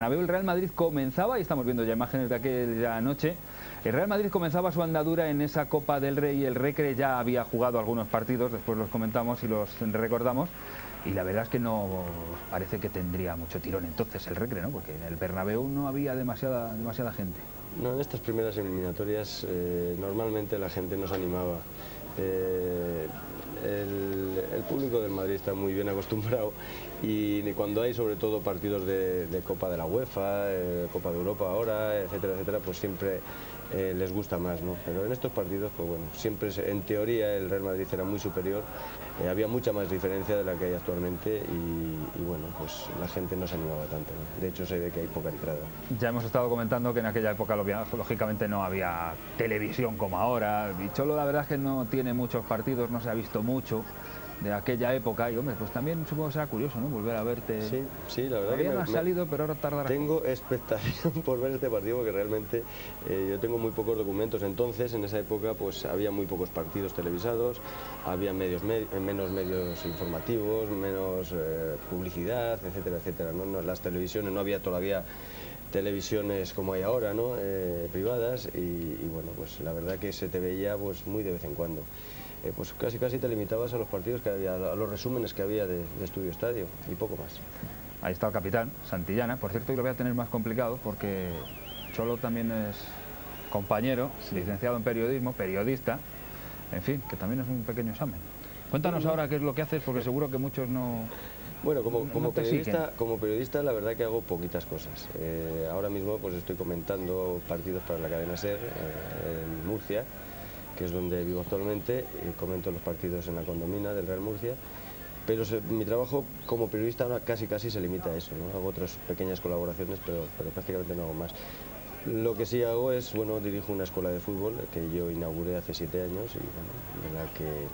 El Real Madrid comenzaba, y estamos viendo ya imágenes de aquella noche, el Real Madrid comenzaba su andadura en esa Copa del Rey. El Recre ya había jugado algunos partidos, después los comentamos y los recordamos, y la verdad es que no parece que tendría mucho tirón entonces el Recre, ¿no? Porque en el Bernabéu no había demasiada gente. No, en estas primeras eliminatorias normalmente la gente nos animaba. El público del Madrid está muy bien acostumbrado y cuando hay sobre todo partidos de Copa de la UEFA, Copa de Europa ahora, etcétera, etcétera, pues siempre les gusta más, ¿no? Pero en estos partidos, pues bueno, siempre en teoría el Real Madrid era muy superior, había mucha más diferencia de la que hay actualmente y bueno, pues la gente no se animaba tanto, ¿no? De hecho se ve que hay poca entrada. Ya hemos estado comentando que en aquella época lógicamente no había televisión como ahora. Y Cholo la verdad es que no tiene muchos partidos, no se ha visto mucho de aquella época y hombre, pues también supongo que será curioso, ¿no? Volver a verte. Sí, la verdad que no ha salido, pero ahora tardará. Tengo expectación por ver este partido porque realmente yo tengo muy pocos documentos. Entonces, en esa época, pues había muy pocos partidos televisados, había menos medios informativos, menos publicidad, etcétera, etcétera, ¿no? Las televisiones, no había todavía televisiones como hay ahora, ¿no? Privadas y bueno, pues la verdad que se te veía pues muy de vez en cuando. Pues casi te limitabas a los partidos que había, a los resúmenes que había de Estudio Estadio y poco más. Ahí está el capitán, Santillana. Por cierto, que lo voy a tener más complicado porque Cholo también es compañero, licenciado en periodismo, periodista, en fin, que también es un pequeño examen. Cuéntanos ahora qué es lo que haces, porque seguro que muchos no... Bueno, como periodista la verdad que hago poquitas cosas. Ahora mismo pues estoy comentando partidos para la cadena SER en Murcia, que es donde vivo actualmente, comento los partidos en la condomina del Real Murcia, pero mi trabajo como periodista ahora casi se limita a eso, ¿no? Hago otras pequeñas colaboraciones, pero prácticamente no hago más. Lo que sí hago es, bueno, dirijo una escuela de fútbol que yo inauguré hace 7 años y bueno, de la que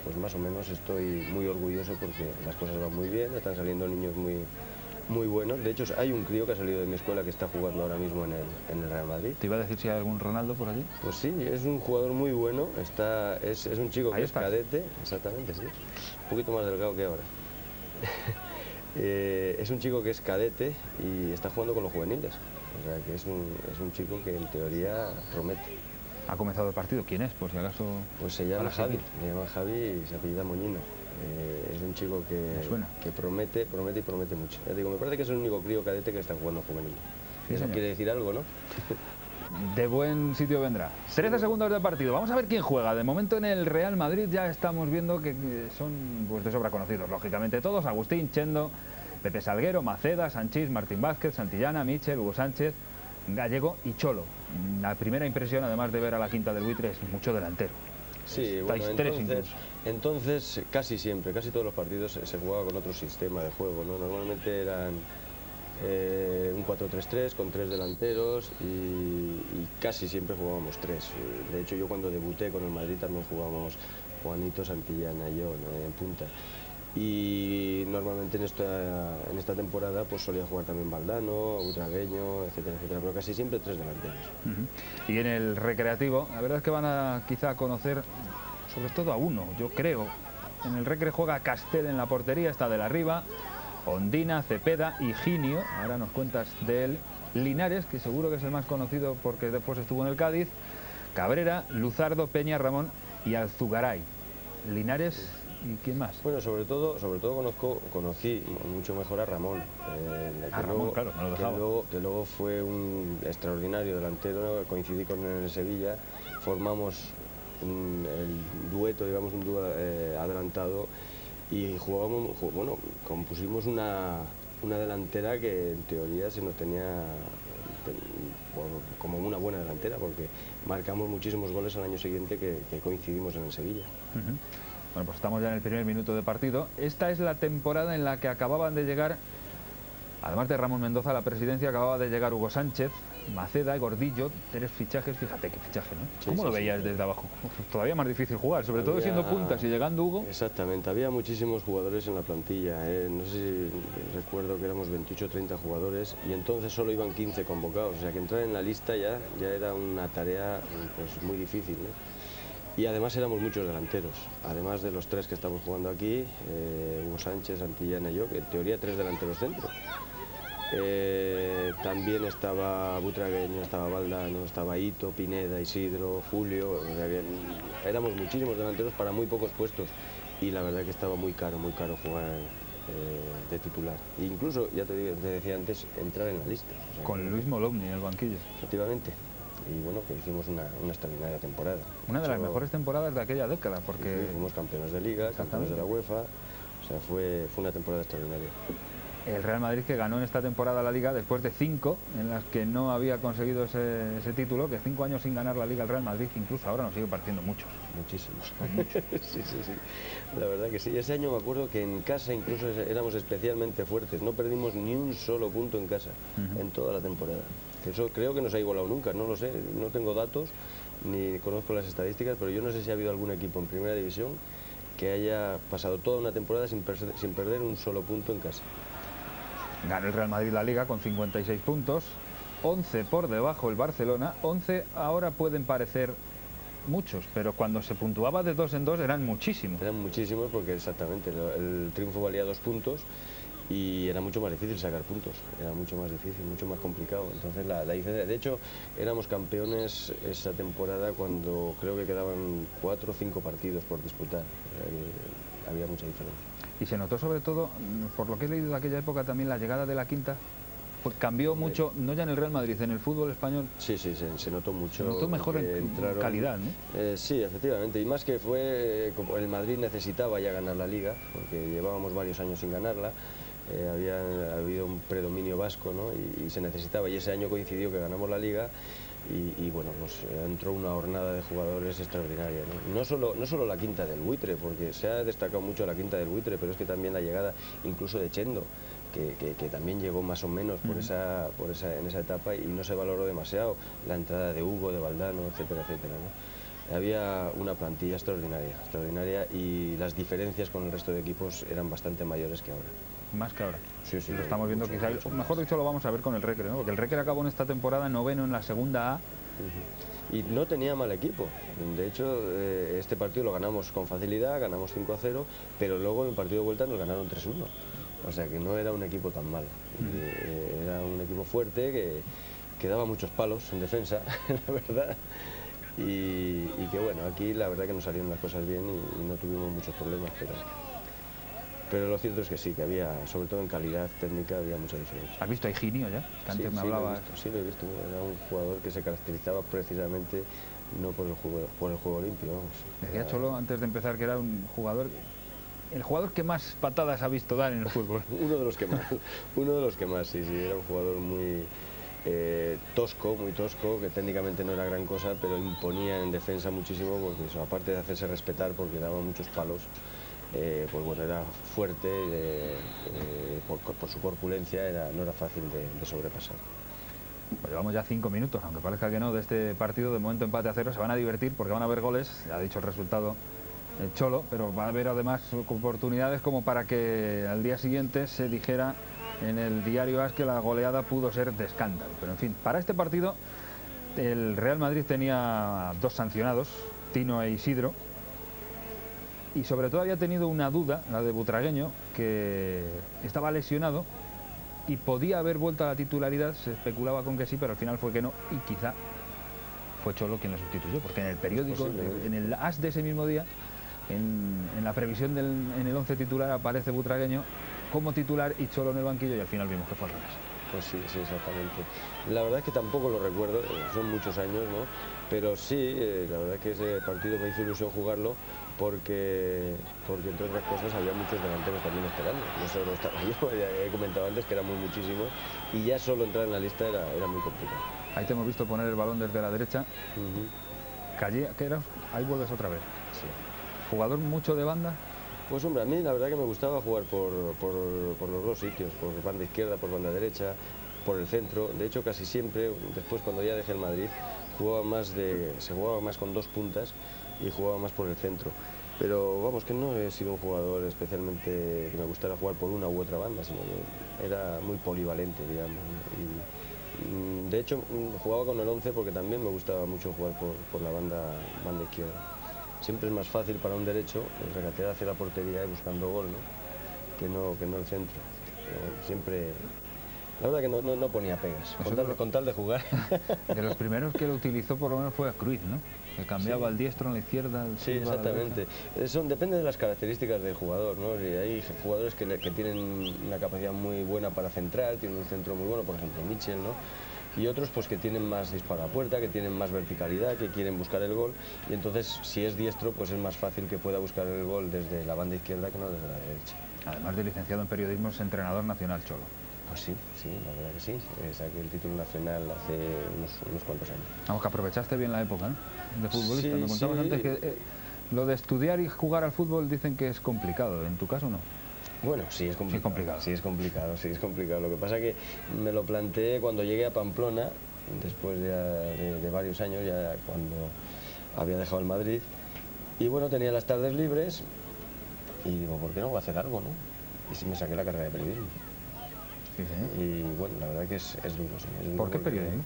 pues más o menos estoy muy orgulloso porque las cosas van muy bien, están saliendo niños muy buenos. De hecho, hay un crío que ha salido de mi escuela que está jugando ahora mismo en el Real Madrid. ¿Te iba a decir si hay algún Ronaldo por allí? Pues sí, es un jugador muy bueno, es un chico que es cadete, exactamente, sí, un poquito más delgado que ahora. Es un chico que es cadete y está jugando con los juveniles, o sea que es un chico que en teoría promete. ¿Ha comenzado el partido? ¿Quién es, por si acaso? Pues se llama Javi y se apellida Moñino. Es un chico que promete mucho. Ya digo, me parece que es el único crío cadete que está jugando juvenil. Eso quiere decir algo, ¿no? De buen sitio vendrá. 13 segundos de partido. Vamos a ver quién juega. De momento en el Real Madrid ya estamos viendo que son pues, de sobra conocidos, lógicamente todos. Agustín, Chendo, Pepe Salguero, Maceda, Sanchís, Martín Vázquez, Santillana, Michel, Hugo Sánchez, Gallego y Cholo. La primera impresión, además de ver a la Quinta del Buitre, es mucho delantero. Sí, bueno, entonces casi siempre, casi todos los partidos se jugaba con otro sistema de juego, ¿no? Normalmente eran un 4-3-3 con 3 delanteros y casi siempre jugábamos 3. De hecho, yo cuando debuté con el Madrid también jugábamos Juanito, Santillana y yo, ¿no? En punta. Y normalmente en esta temporada pues solía jugar también Valdano, Utragueño, etcétera, etcétera, pero casi siempre 3 delanteros. Y en el recreativo, la verdad es que van a quizá conocer sobre todo a uno, yo creo. En el Recre juega Castel en la portería, está de la Riva, Ondina, Cepeda, Higinio, ahora nos cuentas de él, Linares, que seguro que es el más conocido porque después estuvo en el Cádiz, Cabrera, Luzardo, Peña, Ramón y Alzugaray. Linares... ¿Y quién más? Bueno, sobre todo conocí mucho mejor a Ramón. Ramón, claro, me lo dejaba. Que luego fue un extraordinario delantero, coincidí con él en Sevilla, formamos el dueto, digamos un dúo adelantado y compusimos una delantera que en teoría se nos tenía como una buena delantera porque marcamos muchísimos goles al año siguiente que coincidimos en el Sevilla. Bueno, pues estamos ya en el primer minuto de partido. Esta es la temporada en la que acababan de llegar, además de Ramón Mendoza a la presidencia, acababa de llegar Hugo Sánchez, Maceda y Gordillo. 3 fichajes, fíjate qué fichaje, ¿no? Sí, ¿Cómo lo veías desde abajo? Todavía más difícil jugar, sobre todo siendo puntas y llegando Hugo. Exactamente, había muchísimos jugadores en la plantilla, no sé si recuerdo que éramos 28 o 30 jugadores y entonces solo iban 15 convocados, o sea que entrar en la lista ya era una tarea pues, muy difícil, ¿no? Y además éramos muchos delanteros, además de los 3 que estamos jugando aquí, Hugo Sánchez, Santillana y yo, que en teoría 3 delanteros centro. También estaba Butragueño, estaba Valdano, estaba Ito, Pineda, Isidro, Julio. Éramos muchísimos delanteros para muy pocos puestos y la verdad que estaba muy caro jugar de titular. E incluso, ya te decía antes, entrar en la lista. O sea, con Luis Molomni en el banquillo. Efectivamente. Y bueno, que hicimos una extraordinaria temporada. Una de las mejores temporadas de aquella década, porque... Sí, fuimos campeones de Liga, campeones de la UEFA, o sea, fue una temporada extraordinaria. El Real Madrid, que ganó en esta temporada la Liga después de 5 en las que no había conseguido ese título, que 5 años sin ganar la Liga el Real Madrid, incluso ahora nos sigue partiendo muchos. Muchísimos. Muchos. Sí. La verdad que sí. Ese año me acuerdo que en casa incluso éramos especialmente fuertes. No perdimos ni un solo punto en casa en toda la temporada. Eso creo que no se ha igualado nunca, no lo sé. No tengo datos ni conozco las estadísticas, pero yo no sé si ha habido algún equipo en primera división que haya pasado toda una temporada sin perder un solo punto en casa. Ganó el Real Madrid la Liga con 56 puntos, 11 por debajo el Barcelona. 11 ahora pueden parecer muchos, pero cuando se puntuaba de 2 en 2 eran muchísimos. Eran muchísimos porque exactamente el triunfo valía 2 puntos y era mucho más difícil sacar puntos, era mucho más difícil, mucho más complicado. Entonces la diferencia, de hecho éramos campeones esa temporada cuando creo que quedaban 4 o 5 partidos por disputar, había mucha diferencia. Y se notó sobre todo, por lo que he leído de aquella época, también la llegada de la quinta. Pues cambió mucho, no ya en el Real Madrid, en el fútbol español. Sí, se notó mucho. Se notó mejor en calidad, ¿no? Sí, efectivamente. Y más que fue, como el Madrid necesitaba ya ganar la Liga, porque llevábamos varios años sin ganarla. Había habido un predominio vasco, ¿no? Y se necesitaba. Y ese año coincidió que ganamos la Liga. Y bueno, pues entró una hornada de jugadores extraordinaria, ¿no? No solo la quinta del Buitre, porque se ha destacado mucho la quinta del Buitre, pero es que también la llegada incluso de Chendo, que también llegó más o menos en esa etapa y no se valoró demasiado, la entrada de Hugo, de Valdano, etcétera, etcétera, ¿no? Había una plantilla extraordinaria y las diferencias con el resto de equipos eran bastante mayores que ahora. Más que ahora. Sí, lo estamos viendo quizá, mejor dicho lo vamos a ver con el Recre, ¿no? Porque el Recre acabó en esta temporada 9º en la segunda A. Y no tenía mal equipo. De hecho, este partido lo ganamos con facilidad, ganamos 5-0, pero luego en el partido de vuelta nos ganaron 3-1. O sea que no era un equipo tan mal. Era un equipo fuerte que daba muchos palos en defensa, la verdad. Y que bueno, aquí la verdad que nos salieron las cosas bien y no tuvimos muchos problemas, pero lo cierto es que sí, que había, sobre todo en calidad técnica, había mucha diferencia. ¿Has visto a Higinio ya? Que antes me hablabas. Sí, lo he visto. Era un jugador que se caracterizaba precisamente no por el juego limpio. Vamos. Decía Cholo antes de empezar que era un jugador, el jugador que más patadas ha visto dar en el fútbol. Uno de los que más, sí, era un jugador muy muy tosco, que técnicamente no era gran cosa, pero imponía en defensa muchísimo, porque eso, aparte de hacerse respetar porque daba muchos palos. Pues bueno, era fuerte, por su corpulencia no era fácil de sobrepasar. Pues llevamos ya 5 minutos, aunque parezca que no, de este partido. De momento empate a 0, se van a divertir porque van a haber goles, ha dicho el resultado el Cholo, pero va a haber además oportunidades como para que al día siguiente se dijera en el diario AS que la goleada pudo ser de escándalo. Pero en fin, para este partido el Real Madrid tenía 2 sancionados, Tino e Isidro, y sobre todo había tenido una duda, la de Butragueño, que estaba lesionado y podía haber vuelto a la titularidad. Se especulaba con que sí, pero al final fue que no, y quizá fue Cholo quien lo sustituyó, porque en el periódico, en el AS de ese mismo día, en la previsión en el 11 titular aparece Butragueño como titular y Cholo en el banquillo, y al final vimos que fue al revés. Pues sí, exactamente. La verdad es que tampoco lo recuerdo, son muchos años, ¿no? Pero sí, la verdad es que ese partido me hizo ilusión jugarlo porque entre otras cosas había muchos delanteros también esperando. No solo estaba yo, ya he comentado antes que éramos muchísimos y ya solo entrar en la lista era muy complicado. Ahí te hemos visto poner el balón desde la derecha. Calle, ¿qué era? Ahí vuelves otra vez. Sí. ¿Jugador mucho de banda? Pues hombre, a mí la verdad que me gustaba jugar por los dos sitios, por banda izquierda, por banda derecha, por el centro. De hecho, casi siempre, después cuando ya dejé el Madrid, se jugaba más con 2 puntas y jugaba más por el centro. Pero vamos, que no he sido un jugador especialmente que me gustara jugar por una u otra banda, sino que era muy polivalente, digamos. Y de hecho, jugaba con el 11 porque también me gustaba mucho jugar por la banda izquierda. Siempre es más fácil para un derecho regatear hacia la portería y buscando gol, ¿no? Que no el centro. Siempre La verdad que no ponía pegas, con tal de jugar. De los primeros que lo utilizó por lo menos fue a Cruyff, ¿no? Que cambiaba al diestro, a la izquierda, al sí, exactamente. Depende de las características del jugador, ¿no? Hay jugadores que tienen una capacidad muy buena para centrar, tienen un centro muy bueno, por ejemplo Mitchell, ¿no? Y otros pues que tienen más disparo a puerta, que tienen más verticalidad, que quieren buscar el gol, y entonces si es diestro pues es más fácil que pueda buscar el gol desde la banda izquierda que no desde la derecha. Además de licenciado en periodismo, es entrenador nacional, Cholo. Pues sí, la verdad que sí. Saqué el título nacional hace unos cuantos años. Vamos, que aprovechaste bien la época, ¿no? De futbolista. Sí, Me contabas antes que lo de estudiar y jugar al fútbol dicen que es complicado. ¿En tu caso no? Bueno, sí es complicado. Sí es complicado. Lo que pasa es que me lo planteé cuando llegué a Pamplona, después de varios años, ya cuando había dejado el Madrid. Y bueno, tenía las tardes libres y digo, ¿por qué no voy a hacer algo, no? Y sí me saqué la carrera de periodismo. Sí, sí. Y bueno, la verdad que es duro, sí. Es duro. ¿Por qué periodismo?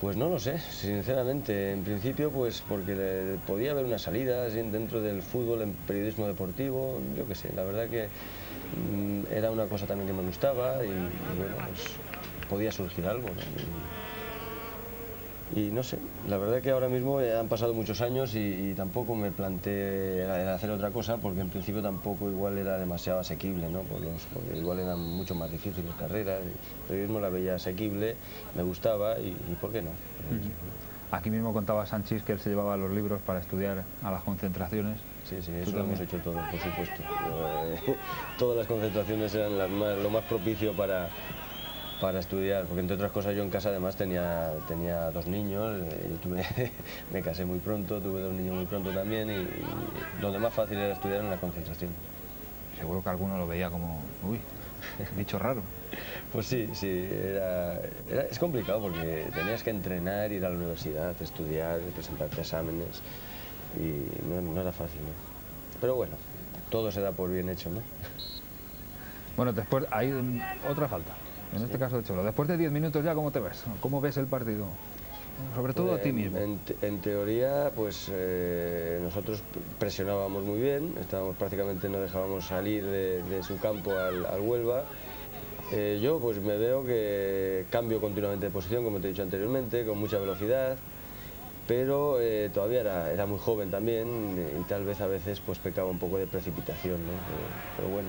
Pues no lo sé, sinceramente. En principio, pues porque podía haber una salida dentro del fútbol en periodismo deportivo, yo qué sé. La verdad que era una cosa también que me gustaba y bueno, pues podía surgir algo, ¿no? Y no sé, la verdad que ahora mismo han pasado muchos años y tampoco me planteé hacer otra cosa porque en principio tampoco igual era demasiado asequible, ¿no? Porque igual eran mucho más difíciles las carreras, el periodismo la veía asequible, me gustaba y ¿por qué no? Aquí mismo contaba Sanchís que él se llevaba los libros para estudiar a las concentraciones. Sí, eso lo hemos hecho todos, por supuesto. Todas las concentraciones eran lo más propicio para estudiar, porque entre otras cosas yo en casa además tenía 2 niños, me casé muy pronto, tuve 2 niños muy pronto también y donde más fácil era estudiar en la concentración. Seguro que alguno lo veía como, uy, bicho raro. Pues sí, es complicado porque tenías que entrenar, ir a la universidad, estudiar, presentarte exámenes y no era fácil, ¿no? Pero bueno, todo se da por bien hecho, ¿no? Bueno, después hay otra falta. En este caso de Cholo. Después de 10 minutos ya, ¿cómo te ves? ¿Cómo ves el partido? Sobre todo a ti mismo. En teoría, pues nosotros presionábamos muy bien, prácticamente no dejábamos salir de su campo al Huelva. Yo pues me veo que cambio continuamente de posición, como te he dicho anteriormente, con mucha velocidad, pero todavía era muy joven también y tal vez a veces pues pecaba un poco de precipitación, ¿no? Pero bueno.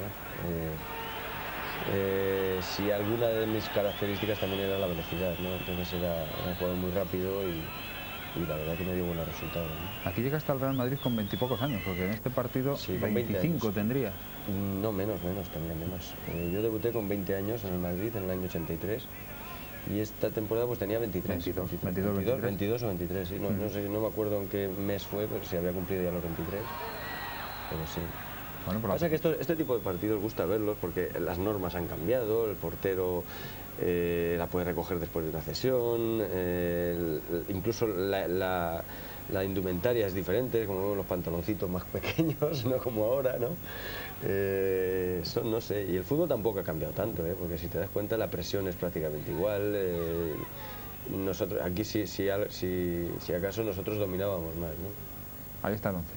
Si alguna de mis características también era la velocidad, ¿no? Entonces era un jugador muy rápido y la verdad que me dio buenos resultados, ¿no? Aquí llegaste al Real Madrid con 20 y pocos años, porque en este partido sí, 25 tendrías. No, menos, tenía menos. Yo debuté con 20 años en el Madrid en el año 83 y esta temporada pues tenía 23. 22 o 23, sí. No sé, no me acuerdo en qué mes fue, pero si había cumplido ya los 23, pero sí. Bueno, pasa que este tipo de partidos gusta verlos porque las normas han cambiado, el portero la puede recoger después de una cesión, incluso la indumentaria es diferente, como los pantaloncitos más pequeños, no como ahora, ¿no? No sé, y el fútbol tampoco ha cambiado tanto, porque si te das cuenta la presión es prácticamente igual. Nosotros aquí si acaso nosotros dominábamos más, ¿no? Ahí está el 11.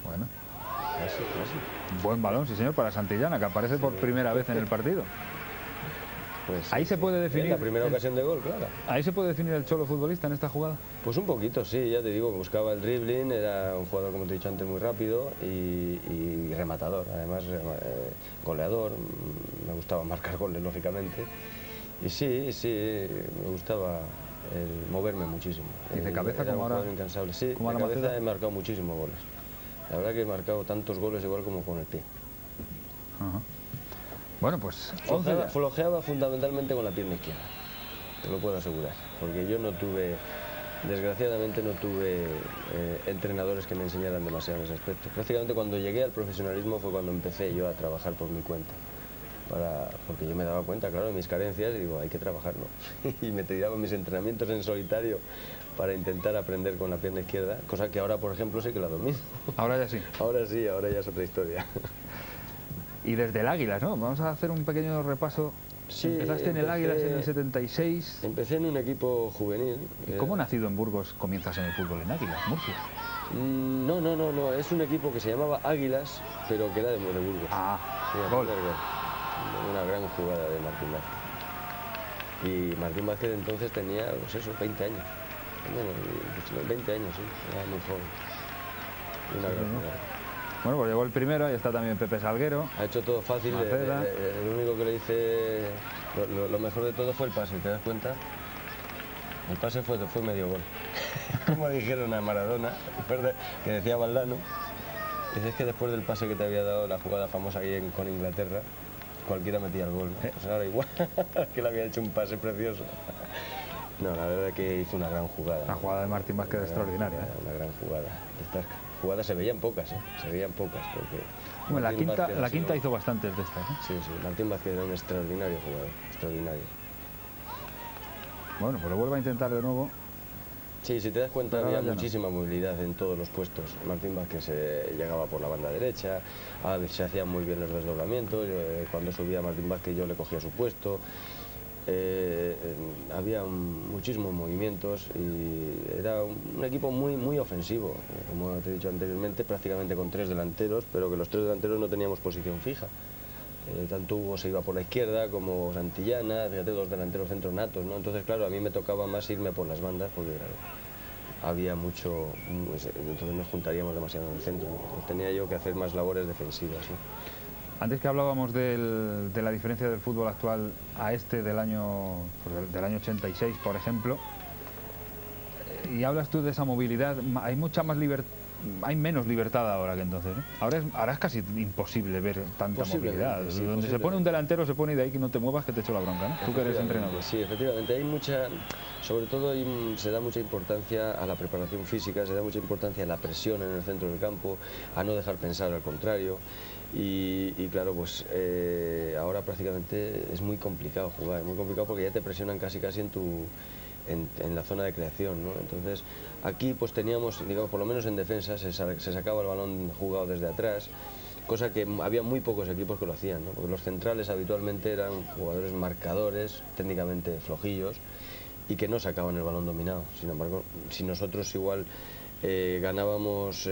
Bueno, casi. Buen balón, sí señor, para Santillana, que aparece por primera vez en el partido. Pues ahí se puede definir... la primera ocasión de gol, claro. ¿Ahí se puede definir el Cholo futbolista en esta jugada? Pues un poquito, sí, ya te digo, buscaba el dribbling, era un jugador, como te he dicho antes, muy rápido y rematador, además goleador, me gustaba marcar goles, lógicamente. Y sí, me gustaba moverme muchísimo. ¿Y de cabeza como ahora? Incansable. Sí, de cabeza he marcado muchísimos goles. La verdad que he marcado tantos goles igual como con el pie. Ajá. Bueno, pues... Flojeaba fundamentalmente con la pierna izquierda, te lo puedo asegurar, porque yo desgraciadamente no tuve entrenadores que me enseñaran demasiado en ese aspecto. Prácticamente cuando llegué al profesionalismo fue cuando empecé yo a trabajar por mi cuenta. Porque yo me daba cuenta, claro, de mis carencias y digo, hay que trabajarlo. Y me tiraba mis entrenamientos en solitario para intentar aprender con la pierna izquierda, cosa que ahora, por ejemplo, sí que la domino. Ahora ya sí. Ahora sí, ahora ya es otra historia. Y desde el Águilas, ¿no? Vamos a hacer un pequeño repaso. Sí, empezaste en el Águilas en el 76. Empecé en un equipo juvenil. ¿Y cómo nacido en Burgos comienzas en el fútbol en Águilas, Murcia? No, es un equipo que se llamaba Águilas, pero que era de Burgos. Gol. una gran jugada de Martín Vázquez. Y Martín Vázquez entonces tenía, pues eso, 20 años. Bueno, 20 años, sí, era muy joven. Una gran jugada. Bueno, pues llegó el primero, ahí está también Pepe Salguero. Ha hecho todo fácil, lo único que le hice, lo mejor de todo fue el pase, ¿te das cuenta? El pase fue medio gol. Como dijeron a Maradona, que decía Valdano, dices que después del pase que te había dado la jugada famosa ahí con Inglaterra, cualquiera metía el gol, ¿no? Pues ahora igual, que le había hecho un pase precioso. No, la verdad es que hizo una gran jugada. La jugada de Martín Vázquez extraordinaria. Una gran jugada. Estas jugadas se veían pocas, se veían pocas. Porque bueno, la quinta hizo bastantes de estas. Sí, Martín Vázquez era un extraordinario jugador, extraordinario. Bueno, pues lo vuelvo a intentar de nuevo. Sí, si te das cuenta había muchísima movilidad en todos los puestos. Martín Vázquez llegaba por la banda derecha, se hacían muy bien los desdoblamientos, cuando subía Martín Vázquez yo le cogía su puesto. Había muchísimos movimientos y era un equipo muy ofensivo, como te he dicho anteriormente, prácticamente con 3 delanteros, pero que los 3 delanteros no teníamos posición fija. Tanto Hugo se iba por la izquierda como Santillana, fíjate, 2 delanteros centros natos, ¿no? Entonces, claro, a mí me tocaba más irme por las bandas porque claro, había mucho, entonces nos juntaríamos demasiado en el centro, ¿no? Entonces, tenía yo que hacer más labores defensivas, ¿no? Antes que hablábamos de la diferencia del fútbol actual a este del año 86, por ejemplo, y hablas tú de esa movilidad, hay mucha más libertad, hay menos libertad ahora que entonces, ¿no? Ahora es casi imposible ver tanta movilidad. Sí, donde se pone un delantero se pone y de ahí que no te muevas que te echo la bronca, ¿no? Tú que eres entrenador. Sí, efectivamente, hay mucha, sobre todo se da mucha importancia a la preparación física, se da mucha importancia a la presión en el centro del campo, a no dejar pensar al contrario. Y claro, pues ahora prácticamente es muy complicado jugar, muy complicado porque ya te presionan casi en la zona de creación, ¿no? Entonces aquí pues teníamos, digamos, por lo menos en defensa se sacaba el balón jugado desde atrás, cosa que había muy pocos equipos que lo hacían, ¿no? Porque los centrales habitualmente eran jugadores marcadores, técnicamente flojillos y que no sacaban el balón dominado. Sin embargo, si nosotros igual ganábamos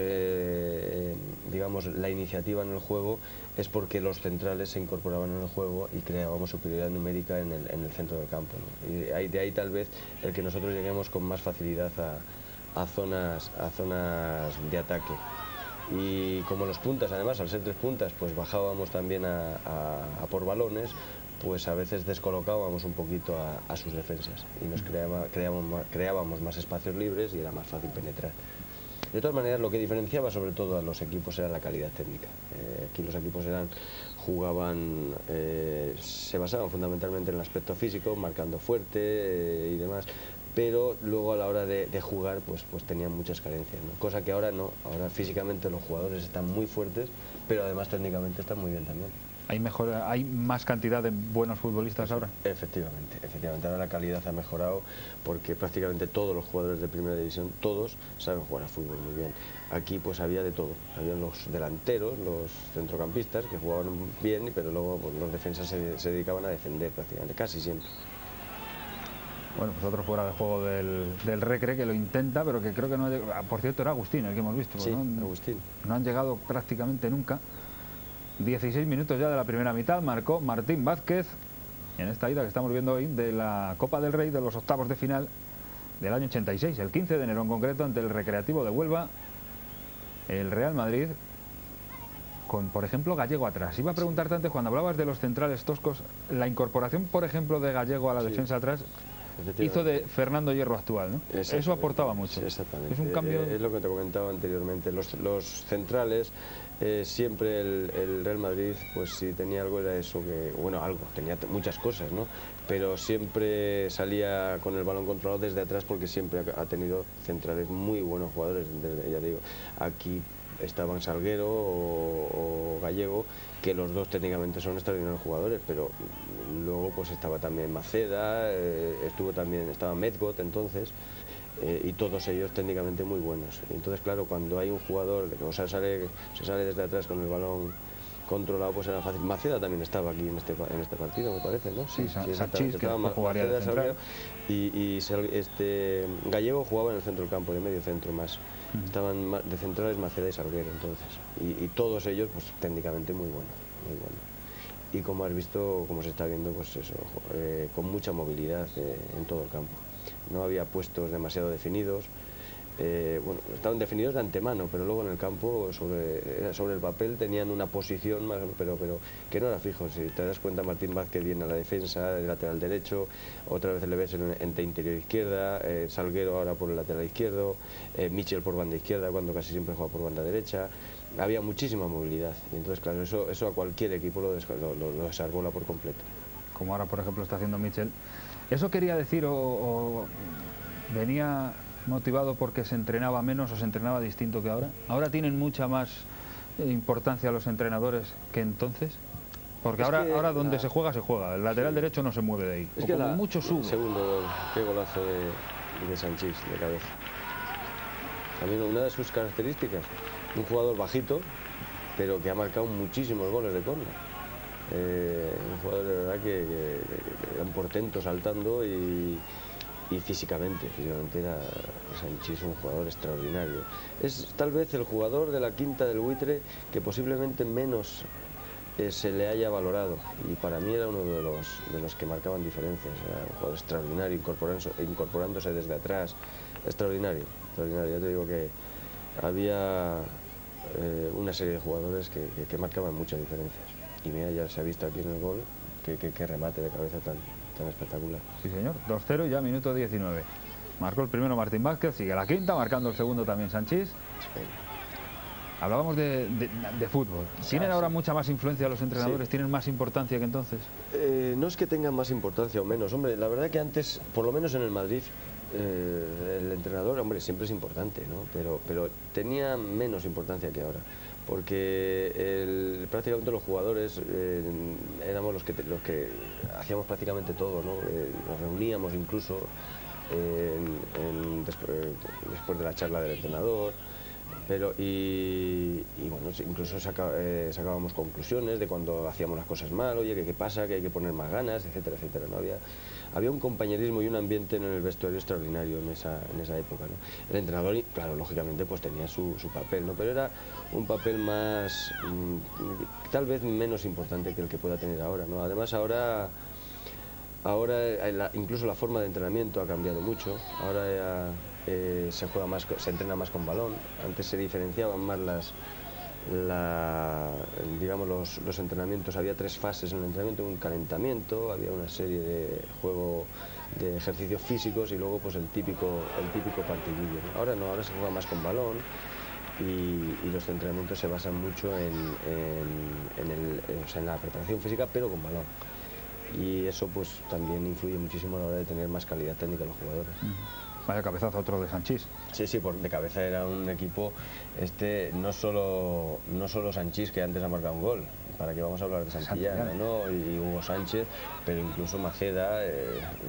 digamos la iniciativa en el juego, es porque los centrales se incorporaban en el juego y creábamos superioridad numérica en el centro del campo, ¿no? Y de ahí tal vez el que nosotros lleguemos con más facilidad a zonas de ataque. Y como los puntas, además, al ser 3 puntas, pues bajábamos también a por balones, pues a veces descolocábamos un poquito a sus defensas y nos creábamos más espacios libres y era más fácil penetrar. De todas maneras, lo que diferenciaba sobre todo a los equipos era la calidad técnica. Aquí los equipos se basaban fundamentalmente en el aspecto físico, marcando fuerte y demás, pero luego a la hora de jugar pues tenían muchas carencias, ¿no? Cosa que ahora no, ahora físicamente los jugadores están muy fuertes, pero además técnicamente están muy bien también. ¿Hay más cantidad de buenos futbolistas ahora? Efectivamente, ahora la calidad ha mejorado porque prácticamente todos los jugadores de primera división, todos saben jugar a fútbol muy bien. Aquí pues había de todo, habían los delanteros, los centrocampistas que jugaban bien, pero luego pues, los defensas se dedicaban a defender prácticamente, casi siempre. Bueno, pues otro fuera de juego del Recre que lo intenta, pero que creo que no ha llegado. Por cierto, era Agustín el que hemos visto. Sí, ¿no? Agustín. No han llegado prácticamente nunca. 16 minutos ya de la primera mitad, marcó Martín Vázquez en esta ida que estamos viendo hoy de la Copa del Rey de los octavos de final del año 86, el 15 de enero en concreto, ante el Recreativo de Huelva, el Real Madrid, con, por ejemplo, Gallego atrás. Iba a preguntarte antes, cuando hablabas de los centrales toscos, la incorporación, por ejemplo, de Gallego a la defensa atrás hizo de Fernando Hierro actual, ¿no? Eso aportaba mucho. Exactamente. Es un cambio. Es lo que te comentaba anteriormente. Los centrales, siempre el Real Madrid, pues si tenía algo era eso, que bueno, tenía muchas cosas, ¿no? Pero siempre salía con el balón controlado desde atrás porque siempre ha tenido centrales muy buenos jugadores. Ya digo, aquí estaban Salguero o Gallego, que los dos técnicamente son extraordinarios jugadores, pero luego pues estaba también Maceda, estaba Medgot entonces, y todos ellos técnicamente muy buenos. Entonces claro, cuando hay un jugador que se sale desde atrás con el balón controlado, pues era fácil. Maceda también estaba aquí en este partido, me parece, ¿no? Sí, Sachís, que jugaría de central. Y Gallego jugaba en el centro del campo, de medio centro más. Estaban de centrales Maceda y Salguero entonces. Y todos ellos, pues técnicamente muy buenos, muy buenos. y como has visto, como se está viendo, pues eso, con mucha movilidad en todo el campo. No había puestos demasiado definidos. Bueno, estaban definidos de antemano, pero luego en el campo, sobre el papel, tenían una posición, pero que no era fijo. Si te das cuenta, Martín Vázquez viene a la defensa, de lateral derecho, otra vez le ves en interior izquierda, Salguero ahora por el lateral izquierdo, Michel por banda izquierda, cuando casi siempre juega por banda derecha. Había muchísima movilidad, y entonces, claro, eso a cualquier equipo lo desarbola por completo. Como ahora, por ejemplo, está haciendo Michel. ¿Eso quería decir o venía motivado porque se entrenaba menos o se entrenaba distinto que ahora? ¿Ahora tienen mucha más importancia los entrenadores que entonces? Porque ahora donde se juega, el lateral derecho no se mueve de ahí, es o que como mucho sube. Segundo gol, qué golazo de Sanchís de cabeza. También una de sus características, un jugador bajito, pero que ha marcado muchísimos goles de córner. Un jugador de verdad que era un portento saltando y físicamente era Sanchís un jugador extraordinario. Es tal vez el jugador de la quinta del Buitre que posiblemente menos se le haya valorado, y para mí era uno de los que marcaban diferencias. Era un jugador extraordinario, incorporándose desde atrás, extraordinario. Ya te digo que había una serie de jugadores que marcaban muchas diferencias, y mira, ya se ha visto aquí en el gol que remate de cabeza tan espectacular. Sí, señor. 2-0 ya, minuto 19. Marcó el primero Martín Vázquez, sigue la quinta, marcando el segundo también Sanchís. Sí. Hablábamos de fútbol. ¿Tienen ahora mucha más influencia los entrenadores? Sí. ¿Tienen más importancia que entonces? No es que tengan más importancia o menos. Hombre, la verdad que antes, por lo menos en el Madrid, el entrenador, hombre, siempre es importante, ¿no? Pero tenía menos importancia que ahora. Porque prácticamente los jugadores éramos los que hacíamos prácticamente todo, ¿no? Nos reuníamos incluso después de la charla del entrenador, y bueno, incluso sacábamos conclusiones de cuando hacíamos las cosas mal, oye, ¿qué pasa? Que hay que poner más ganas, etcétera, etcétera, ¿no? Había un compañerismo y un ambiente en el vestuario extraordinario en esa época, ¿no? El entrenador, claro, lógicamente, pues tenía su papel, ¿no? Pero era un papel más, tal vez menos importante que el que pueda tener ahora, ¿no? Además, ahora incluso la forma de entrenamiento ha cambiado mucho. Ahora se entrena más con balón. Antes se diferenciaban más digamos los entrenamientos. Había 3 fases en el entrenamiento: un calentamiento, había una serie de juego de ejercicios físicos y luego pues el típico partidillo, ¿no? Ahora no, ahora se juega más con balón, y los entrenamientos se basan mucho en la preparación física, pero con balón. Y eso pues también influye muchísimo a la hora de tener más calidad técnica en los jugadores. Vaya cabezazo otro de Sanchís. Sí, de cabeza era un equipo, no solo Sanchís, que antes ha marcado un gol, para que vamos a hablar de Santillana, ¿no? Y Hugo Sánchez, pero incluso Maceda,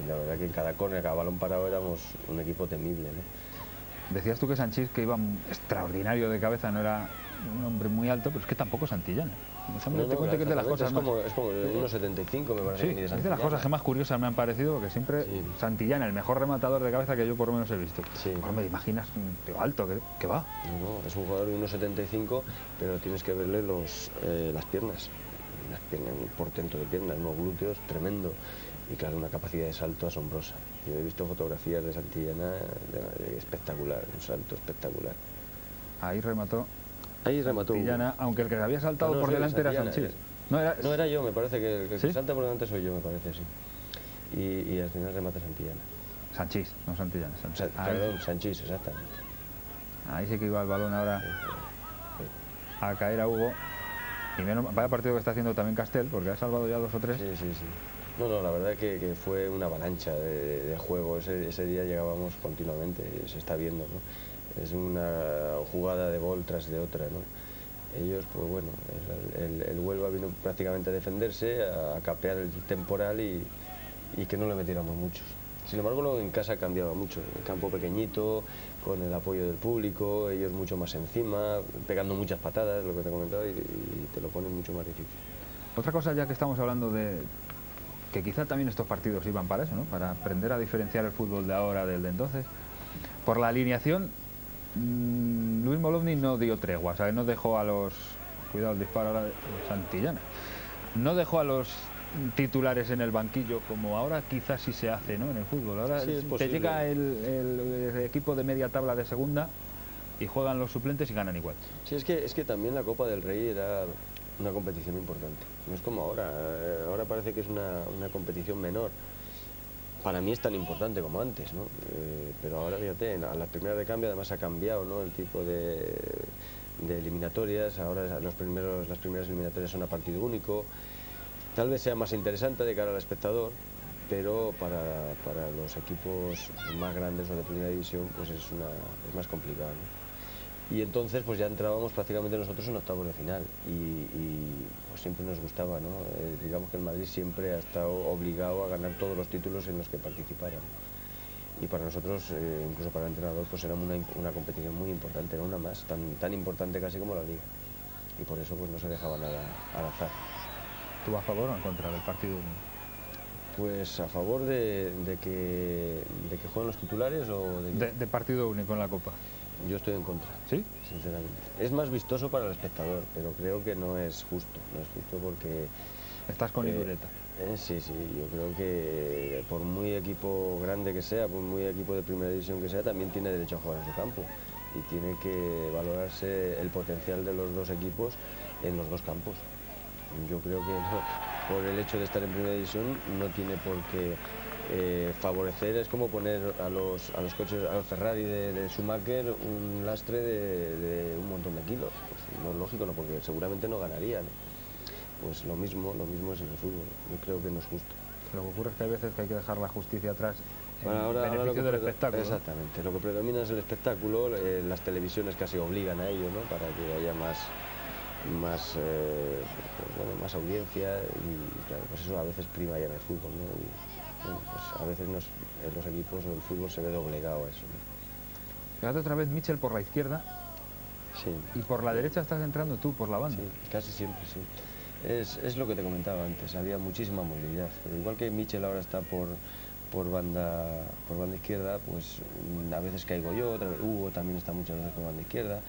la verdad que en cada córner, cada balón parado éramos un equipo temible, ¿no? Decías tú que Sanchís, que iba extraordinario de cabeza, no era un hombre muy alto, pero es que tampoco Santillana. No, que es de las cosas como 1,75 me parece. Sí, es de las cosas que más curiosas me han parecido, porque siempre Santillana, el mejor rematador de cabeza que yo por lo menos he visto. Sí. Me imaginas un alto que va. No, es un jugador de 1,75, pero tienes que verle las piernas. Un portento de piernas, unos glúteos tremendo, y claro, una capacidad de salto asombrosa. Yo he visto fotografías de Santillana espectacular, un salto espectacular. Ahí remató Santillana, aunque el que había saltado por delante era Sanchís. No era yo, me parece que el que salta por delante soy yo, me parece, sí. Y al final remata Santillana. Sanchís, no Santillana. Perdón, Sanchís, exactamente. Ahí sí que iba el balón ahora a caer a Hugo. Y vaya partido que está haciendo también Castel, porque ha salvado ya 2 o 3. Sí. No, la verdad que fue una avalancha de juego. Ese día llegábamos continuamente, se está viendo, ¿no? Es una jugada de gol tras de otra, ¿no? Ellos, pues bueno, el Huelva vino prácticamente a defenderse, a capear el temporal y que no le metiéramos muchos. Sin embargo, luego en casa cambiaba mucho. El campo pequeñito, con el apoyo del público, ellos mucho más encima, pegando muchas patadas, lo que te he comentado, y te lo ponen mucho más difícil. Otra cosa, ya que estamos hablando de que quizá también estos partidos iban para eso, ¿no? Para aprender a diferenciar el fútbol de ahora del de entonces. Por la alineación, Luis Molovny no dio tregua, ¿sabes? No dejó a los... Cuidado el disparo ahora de Santillana. no dejó a los titulares en el banquillo, como ahora quizás sí se hace, ¿no?, en el fútbol. Ahora sí, te llega el equipo de media tabla de segunda y juegan los suplentes y ganan igual. Sí, es que también la Copa del Rey era una competición importante. No es como ahora. Ahora parece que es una competición menor. Para mí es tan importante como antes, ¿no? Pero ahora, fíjate, a las primeras de cambio además ha cambiado, ¿no?, el tipo de eliminatorias. Ahora las primeras eliminatorias son a partido único. Tal vez sea más interesante de cara al espectador, pero para los equipos más grandes o de primera división pues es más complicado, ¿no? Y entonces pues ya entrábamos prácticamente nosotros en octavos de final y pues siempre nos gustaba, ¿no? Digamos que el Madrid siempre ha estado obligado a ganar todos los títulos en los que participaran. Y para nosotros, incluso para el entrenador, pues era una competición muy importante, era una más, tan importante casi como la Liga. Y por eso pues no se dejaba nada al azar. ¿Tú a favor o en contra del partido único? Pues a favor de que jueguen los titulares o de partido único en la Copa. Yo estoy en contra. ¿Sí? Sinceramente. Es más vistoso para el espectador, pero creo que no es justo. No es justo porque... Estás con Irureta. Sí, yo creo que por muy equipo grande que sea, por muy equipo de primera división que sea, también tiene derecho a jugar en su campo. Y tiene que valorarse el potencial de los dos equipos en los dos campos. Yo creo que no, por el hecho de estar en primera división no tiene por qué favorecer. Es como poner a los coches, al Ferrari de Schumacher un lastre de un montón de kilos. Pues no es lógico, ¿no?, porque seguramente no ganaría, ¿no? Pues lo mismo es en el fútbol. Yo creo que no es justo. Lo que ocurre es que hay veces que hay que dejar la justicia atrás en ahora beneficio del espectáculo. Exactamente, lo que predomina es el espectáculo. Las televisiones casi obligan a ello, ¿no?, para que haya más audiencia y claro, pues eso a veces prima ya en el fútbol, ¿no? Y, bueno, pues a veces los equipos o el fútbol se ve doblegado a eso, ¿no? Fíjate otra vez Michel por la izquierda. Sí. Y por la derecha estás entrando tú, por la banda. Sí, casi siempre, sí. Es lo que te comentaba antes, había muchísima movilidad, pero igual que Michel ahora está por banda izquierda, pues a veces caigo yo, otra vez Hugo también está muchas veces por banda izquierda.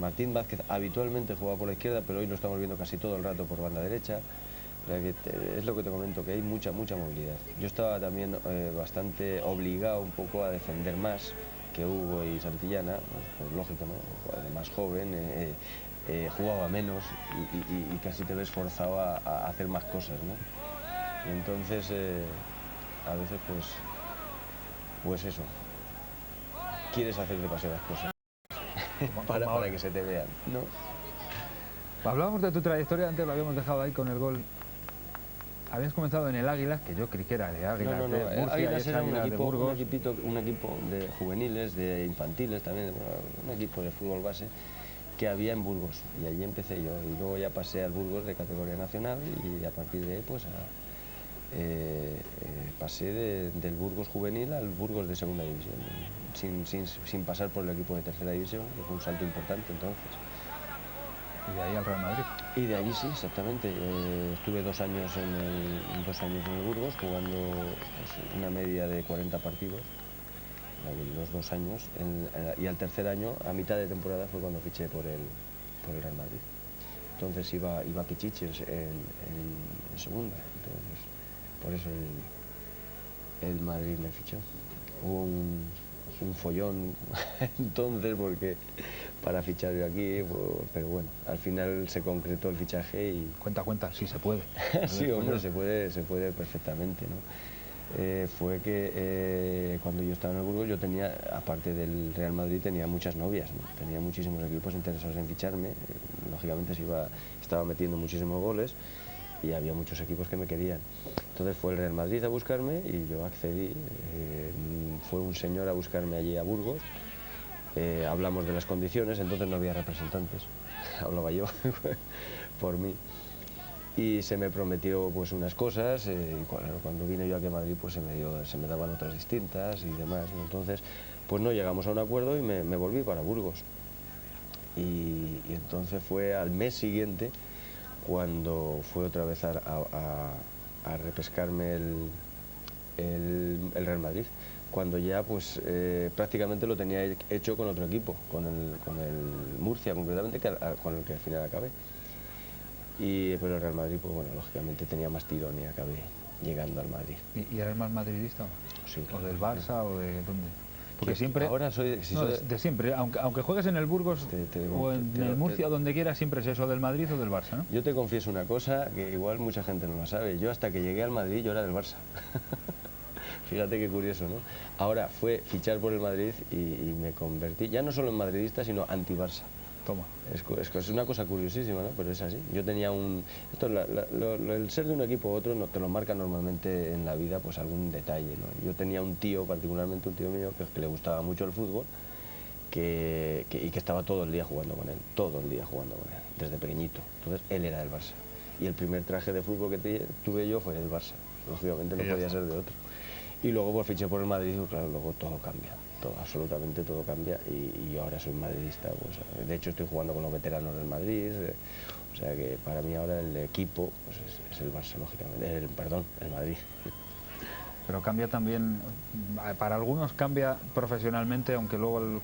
Martín Vázquez habitualmente juega por la izquierda, pero hoy lo estamos viendo casi todo el rato por banda derecha. O sea que es lo que te comento, que hay mucha movilidad. Yo estaba también bastante obligado un poco a defender más que Hugo y Santillana, pues lógico, ¿no? Más joven, jugaba menos y casi te ves forzado a hacer más cosas, ¿no? Y entonces a veces pues eso, quieres hacer demasiadas cosas para que se te vean, ¿no? Hablábamos de tu trayectoria, antes lo habíamos dejado ahí con el gol. Habías comenzado en el Águilas, que yo creí que era de Águilas, no, de Murcia, Águilas era un equipo de juveniles, de infantiles también, un equipo de fútbol base que había en Burgos, y allí empecé yo, y luego ya pasé al Burgos de categoría nacional, y a partir de ahí pues pasé del Burgos juvenil al Burgos de segunda división, sin pasar por el equipo de tercera división, que fue un salto importante entonces. Y de ahí al Real Madrid. Y de allí sí, exactamente. Estuve 2 años en el Burgos, jugando pues, una media de 40 partidos, los 2 años, y al tercer año, a mitad de temporada, fue cuando fiché por el Real Madrid. Entonces iba Pichichi en segunda, entonces por eso el Madrid me fichó. Hubo un follón entonces porque para fichar yo aquí, pero bueno, al final se concretó el fichaje y... Cuenta, sí se puede. Sí, hombre, se puede perfectamente, ¿no? Fue que cuando yo estaba en el Burgos yo tenía, aparte del Real Madrid, tenía muchas novias, ¿no? Tenía muchísimos equipos interesados en ficharme, lógicamente estaba metiendo muchísimos goles y había muchos equipos que me querían. Entonces fue el Real Madrid a buscarme y yo accedí, fue un señor a buscarme allí a Burgos, hablamos de las condiciones, entonces no había representantes, hablaba yo por mí. Y se me prometió pues unas cosas, y cuando vine yo aquí a Madrid pues se me daban otras distintas y demás, ¿no? Entonces pues no llegamos a un acuerdo y me volví para Burgos. Y entonces fue al mes siguiente cuando fue otra vez a repescarme el Real Madrid, cuando ya pues prácticamente lo tenía hecho con otro equipo, con el Murcia concretamente, con el que al final acabé. pero el Real Madrid, pues bueno, lógicamente tenía más tirón y acabé llegando al Madrid. ¿Y eres más madridista? Sí, claro. ¿O del Barça o de dónde? Porque siempre, ahora soy, de siempre, aunque juegues en el Burgos o en el Murcia, donde quieras, siempre es eso del Madrid o del Barça, ¿no? Yo te confieso una cosa que igual mucha gente no lo sabe. Yo hasta que llegué al Madrid yo era del Barça. Fíjate qué curioso, ¿no? Ahora fue fichar por el Madrid y me convertí, ya no solo en madridista, sino anti-Barça. Toma. Es una cosa curiosísima, ¿no? Pero es así. Yo tenía el ser de un equipo u otro no te lo marca normalmente en la vida, pues algún detalle, ¿no? Yo tenía un tío, particularmente un tío mío, que le gustaba mucho el fútbol y que estaba todo el día jugando con él, desde pequeñito. Entonces él era del Barça. Y el primer traje de fútbol que tuve yo fue del Barça. Lógicamente no podía ser de otro. Y luego pues fiché por el Madrid y claro, luego todo cambia. Absolutamente todo cambia y yo ahora soy madridista, pues, de hecho estoy jugando con los veteranos del Madrid, o sea que para mí ahora el equipo pues es el Barça, lógicamente, el Madrid. Pero cambia también, para algunos cambia profesionalmente, aunque luego el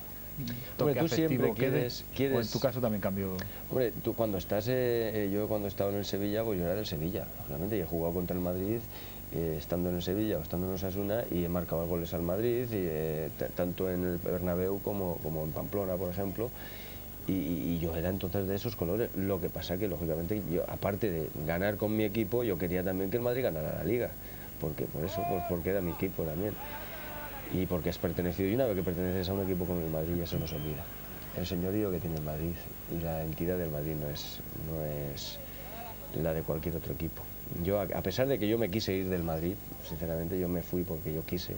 toque afectivo quieres, o en tu caso también cambió. Hombre, tú cuando estás, yo cuando estaba en el Sevilla, pues yo era del Sevilla, lógicamente, y he jugado contra el Madrid, estando en el Sevilla o estando en Osasuna, y he marcado goles al Madrid, tanto en el Bernabéu como en Pamplona, por ejemplo, y yo era entonces de esos colores. Lo que pasa que, lógicamente, yo, aparte de ganar con mi equipo, yo quería también que el Madrid ganara la Liga, porque era mi equipo también, y porque has pertenecido, y una vez que perteneces a un equipo como el Madrid, eso no se olvida. El señorío que tiene el Madrid y la entidad del Madrid no es la de cualquier otro equipo. Yo, a pesar de que yo me quise ir del Madrid, sinceramente yo me fui porque yo quise,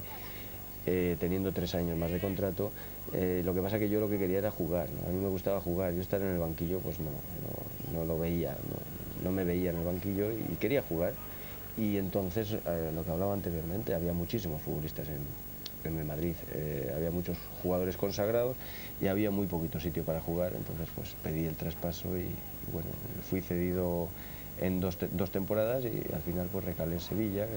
teniendo 3 años más de contrato, lo que pasa que yo lo que quería era jugar, ¿no? A mí me gustaba jugar, yo estar en el banquillo pues no lo veía, no me veía en el banquillo y quería jugar. Y entonces, lo que hablaba anteriormente, había muchísimos futbolistas en el Madrid, había muchos jugadores consagrados y había muy poquito sitio para jugar, entonces pues pedí el traspaso y bueno, fui cedido en dos temporadas y al final pues recalé en Sevilla,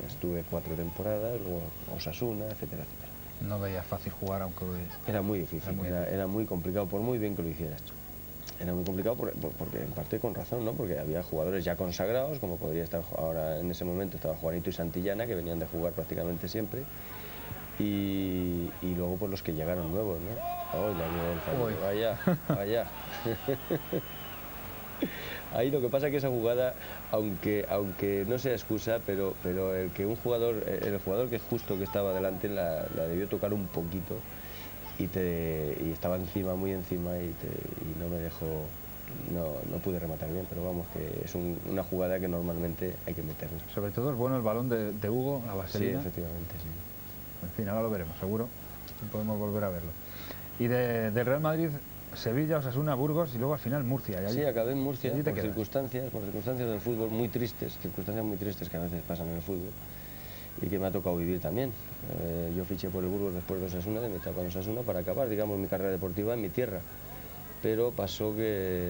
estuve 4 temporadas, luego Osasuna, etcétera, etcétera. No veía fácil jugar, aunque... Era muy difícil, era muy complicado, por muy bien que lo hicieras. Era muy complicado porque en parte con razón, ¿no? Porque había jugadores ya consagrados, como podría estar ahora en ese momento, estaba Juanito y Santillana, que venían de jugar prácticamente siempre, y luego pues los que llegaron nuevos, ¿no? Oh, vaya. Ahí lo que pasa es que esa jugada, aunque no sea excusa, pero el jugador que justo que estaba delante la debió tocar un poquito y estaba encima, muy encima, y no me dejó, no pude rematar bien, pero vamos, que es una jugada que normalmente hay que meter. Sobre todo es bueno el balón de Hugo, la vaselina. Sí, efectivamente, sí. En fin, ahora lo veremos, seguro. Podemos volver a verlo. Y del Real Madrid, Sevilla, Osasuna, Burgos y luego al final Murcia. Sí, acabé en Murcia por circunstancias del fútbol muy tristes, que a veces pasan en el fútbol y que me ha tocado vivir también. Yo fiché por el Burgos después de Osasuna, de mi etapa en Osasuna, para acabar, digamos, mi carrera deportiva en mi tierra. Pero pasó que,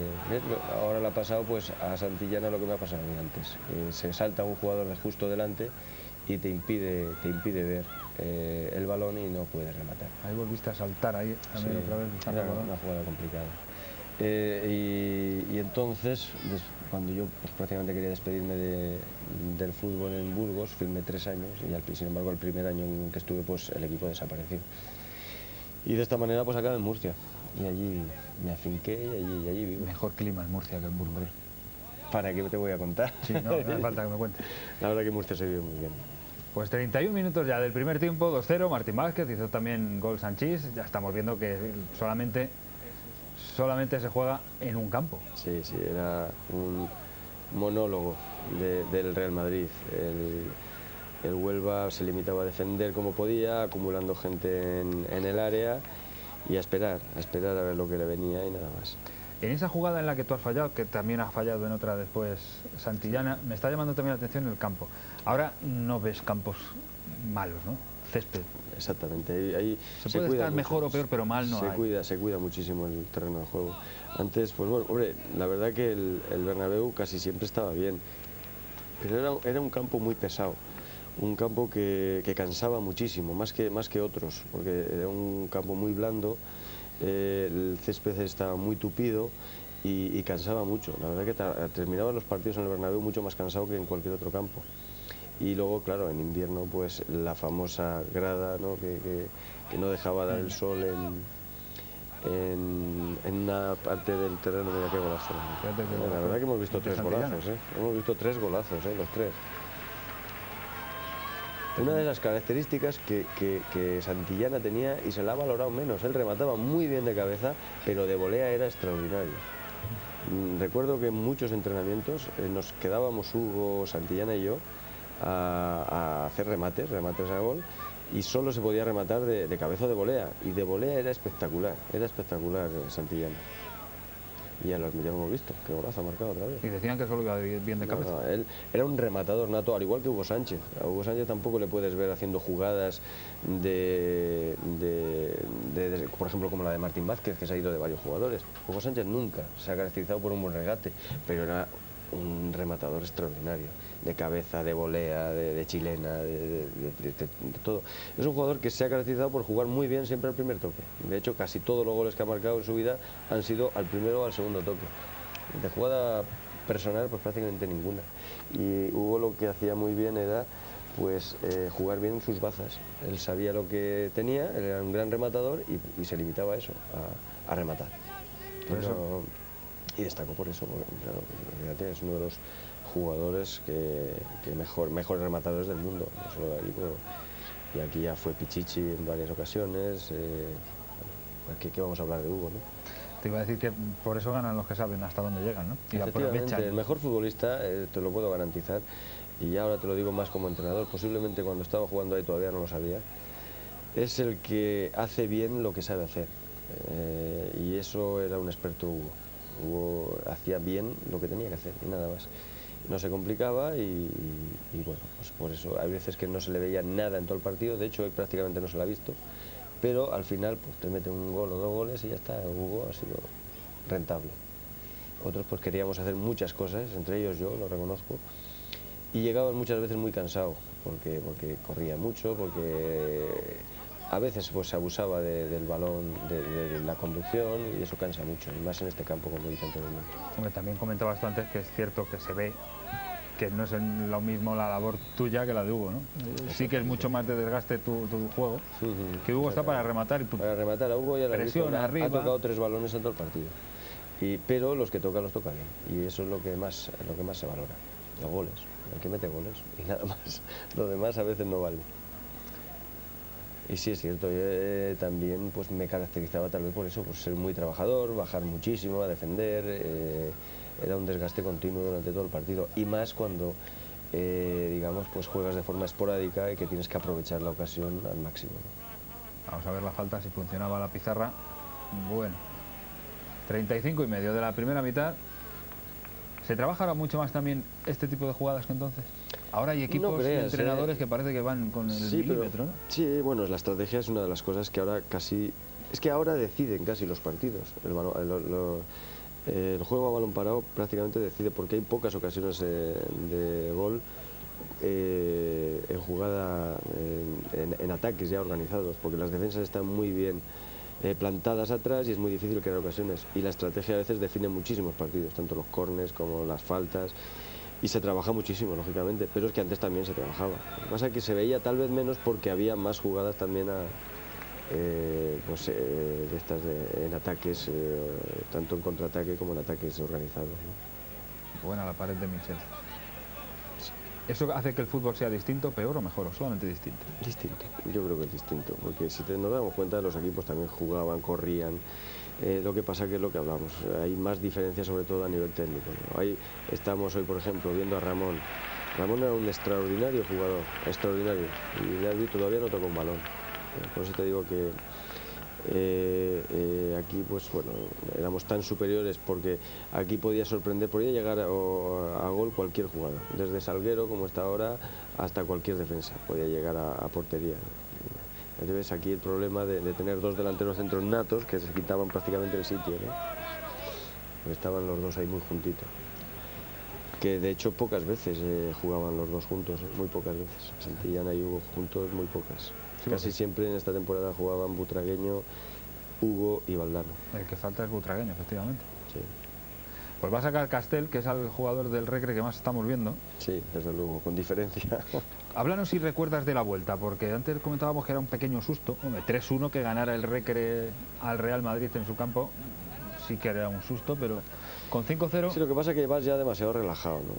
ahora le ha pasado pues a Santillana lo que me ha pasado a mí antes. Se salta un jugador de justo delante y te impide ver el balón y no puedes rematar. Ahí volviste a saltar ahí también, sí, otra vez. Era una jugada complicada. Y entonces, cuando yo pues, prácticamente quería despedirme del fútbol en Burgos, firmé 3 años y sin embargo el primer año en que estuve pues el equipo desapareció. Y de esta manera pues acabé en Murcia y allí me afinqué y allí vivo. Mejor clima en Murcia que en Burgos. ¿Para qué te voy a contar? Sí, no hace falta que me cuentes. La verdad que Murcia se vive muy bien. Pues 31 minutos ya del primer tiempo, 2-0, Martín Vázquez, hizo también gol Sanchís, ya estamos viendo que solamente se juega en un campo. Sí, era un monólogo del Real Madrid. El Huelva se limitaba a defender como podía, acumulando gente en el área y a esperar a ver lo que le venía y nada más. En esa jugada en la que tú has fallado, que también has fallado en otra después Santillana, me está llamando también la atención el campo. Ahora no ves campos malos, ¿no? Césped. Exactamente. Ahí se puede estar mejor o peor, pero mal no hay. Se cuida muchísimo el terreno de juego. Antes, pues bueno, hombre, la verdad que el Bernabéu casi siempre estaba bien, pero era un campo muy pesado. Un campo que cansaba muchísimo, más que otros, porque era un campo muy blando. El césped estaba muy tupido y cansaba mucho. La verdad que terminaban los partidos en el Bernabéu mucho más cansado que en cualquier otro campo. Y luego, claro, en invierno, pues la famosa grada, ¿no? Que no dejaba dar el sol en una parte del terreno. Mira qué golazo. La verdad que hemos visto 3 golazos, hemos visto 3 golazos, los 3. Una de las características que Santillana tenía, y se la ha valorado menos, él remataba muy bien de cabeza, pero de volea era extraordinario. Recuerdo que en muchos entrenamientos nos quedábamos Hugo, Santillana y yo a hacer remates a gol, y solo se podía rematar de cabeza o de volea, y de volea era espectacular Santillana. Y ya lo hemos visto, qué golazo ha marcado otra vez. Y decían que solo iba bien de cabeza. No, él era un rematador nato, al igual que Hugo Sánchez. A Hugo Sánchez tampoco le puedes ver haciendo jugadas por ejemplo, como la de Martín Vázquez, que se ha ido de varios jugadores. Hugo Sánchez nunca se ha caracterizado por un buen regate, pero era un rematador extraordinario, de cabeza, de volea, de chilena, de todo. Es un jugador que se ha caracterizado por jugar muy bien siempre al primer toque. De hecho, casi todos los goles que ha marcado en su vida han sido al primero o al segundo toque. De jugada personal, pues prácticamente ninguna. Y Hugo lo que hacía muy bien era pues jugar bien sus bazas. Él sabía lo que tenía, él era un gran rematador y se limitaba a eso, a rematar. Y destacó por eso, porque, claro, fíjate, es uno de los jugadores que mejores rematadores del mundo, no solo de allí, y aquí ya fue Pichichi en varias ocasiones. ¿Qué vamos a hablar de Hugo, no? Te iba a decir que por eso ganan los que saben hasta dónde llegan, ¿no? Y aprovechan. El mejor futbolista, te lo puedo garantizar, y ahora te lo digo más como entrenador, posiblemente cuando estaba jugando ahí todavía no lo sabía, es el que hace bien lo que sabe hacer, y eso era un experto Hugo. Hugo hacía bien lo que tenía que hacer y nada más. No se complicaba y bueno, pues por eso hay veces que no se le veía nada en todo el partido. De hecho, hoy prácticamente no se lo ha visto, pero al final pues te mete un gol o 2 goles y ya está. Hugo ha sido rentable. Otros pues queríamos hacer muchas cosas, entre ellos yo, lo reconozco, y llegaban muchas veces muy cansado porque corría mucho, porque a veces pues se abusaba del balón, de la conducción, y eso cansa mucho, y más en este campo, como dije anteriormente. Hombre, también comentabas tú antes que es cierto que se ve que no es lo mismo la labor tuya que la de Hugo, ¿no? Sí que es mucho más de desgaste tu juego, que Hugo está para rematar. Para rematar a Hugo ya presión arriba. Ha tocado 3 balones en todo el partido, pero los que toca los toca bien, y eso es lo que más se valora, los goles, el que mete goles, y nada más. Lo demás a veces no vale. Y sí, es cierto, yo también pues me caracterizaba tal vez por eso, por ser muy trabajador, bajar muchísimo a defender, era un desgaste continuo durante todo el partido, y más cuando, digamos, pues juegas de forma esporádica y que tienes que aprovechar la ocasión al máximo, ¿no? Vamos a ver la falta, si funcionaba la pizarra. Bueno, 35,5 de la primera mitad. ¿Se trabaja ahora mucho más también este tipo de jugadas que entonces? Ahora hay equipos y entrenadores que parece que van con el milímetro, ¿no? Sí, bueno, la estrategia es una de las cosas que ahora casi... Es que ahora deciden casi los partidos. El juego a balón parado prácticamente decide, porque hay pocas ocasiones de gol en jugada, en ataques ya organizados, porque las defensas están muy bien plantadas atrás y es muy difícil crear ocasiones, y la estrategia a veces define muchísimos partidos, tanto los córners como las faltas, y se trabaja muchísimo, lógicamente, pero es que antes también se trabajaba. Lo que pasa es que se veía tal vez menos porque había más jugadas también de estas en ataques, tanto en contraataque como en ataques organizados, ¿no? Buena la pared de Michel. ¿Eso hace que el fútbol sea distinto, peor o mejor, o solamente distinto? Distinto, yo creo que es distinto, porque si nos damos cuenta, los equipos también jugaban, corrían. Lo que pasa que es lo que hablamos, hay más diferencias sobre todo a nivel técnico, ¿no? Ahí estamos hoy, por ejemplo, viendo a Ramón. Ramón era un extraordinario jugador, extraordinario, y Lerby todavía no tocó un balón. Por eso te digo que aquí pues bueno, éramos tan superiores, porque aquí podía sorprender, podía llegar a gol cualquier jugador, desde Salguero, como está ahora, hasta cualquier defensa podía llegar a portería. Entonces aquí el problema de tener 2 delanteros centros natos que se quitaban prácticamente el sitio, ¿no? Porque estaban los dos ahí muy juntitos, que de hecho pocas veces jugaban los dos juntos, muy pocas veces. Santillana y Hugo juntos, muy pocas. Sí, casi siempre en esta temporada jugaban Butragueño, Hugo y Valdano. El que falta es Butragueño, efectivamente. Sí. Pues va a sacar Castel, que es el jugador del Recre que más estamos viendo. Sí, desde luego, con diferencia. Háblanos si recuerdas de la vuelta, porque antes comentábamos que era un pequeño susto. 3-1 que ganara el Recre al Real Madrid en su campo. Sí que era un susto, pero con 5-0... Sí, lo que pasa es que vas ya demasiado relajado, ¿no?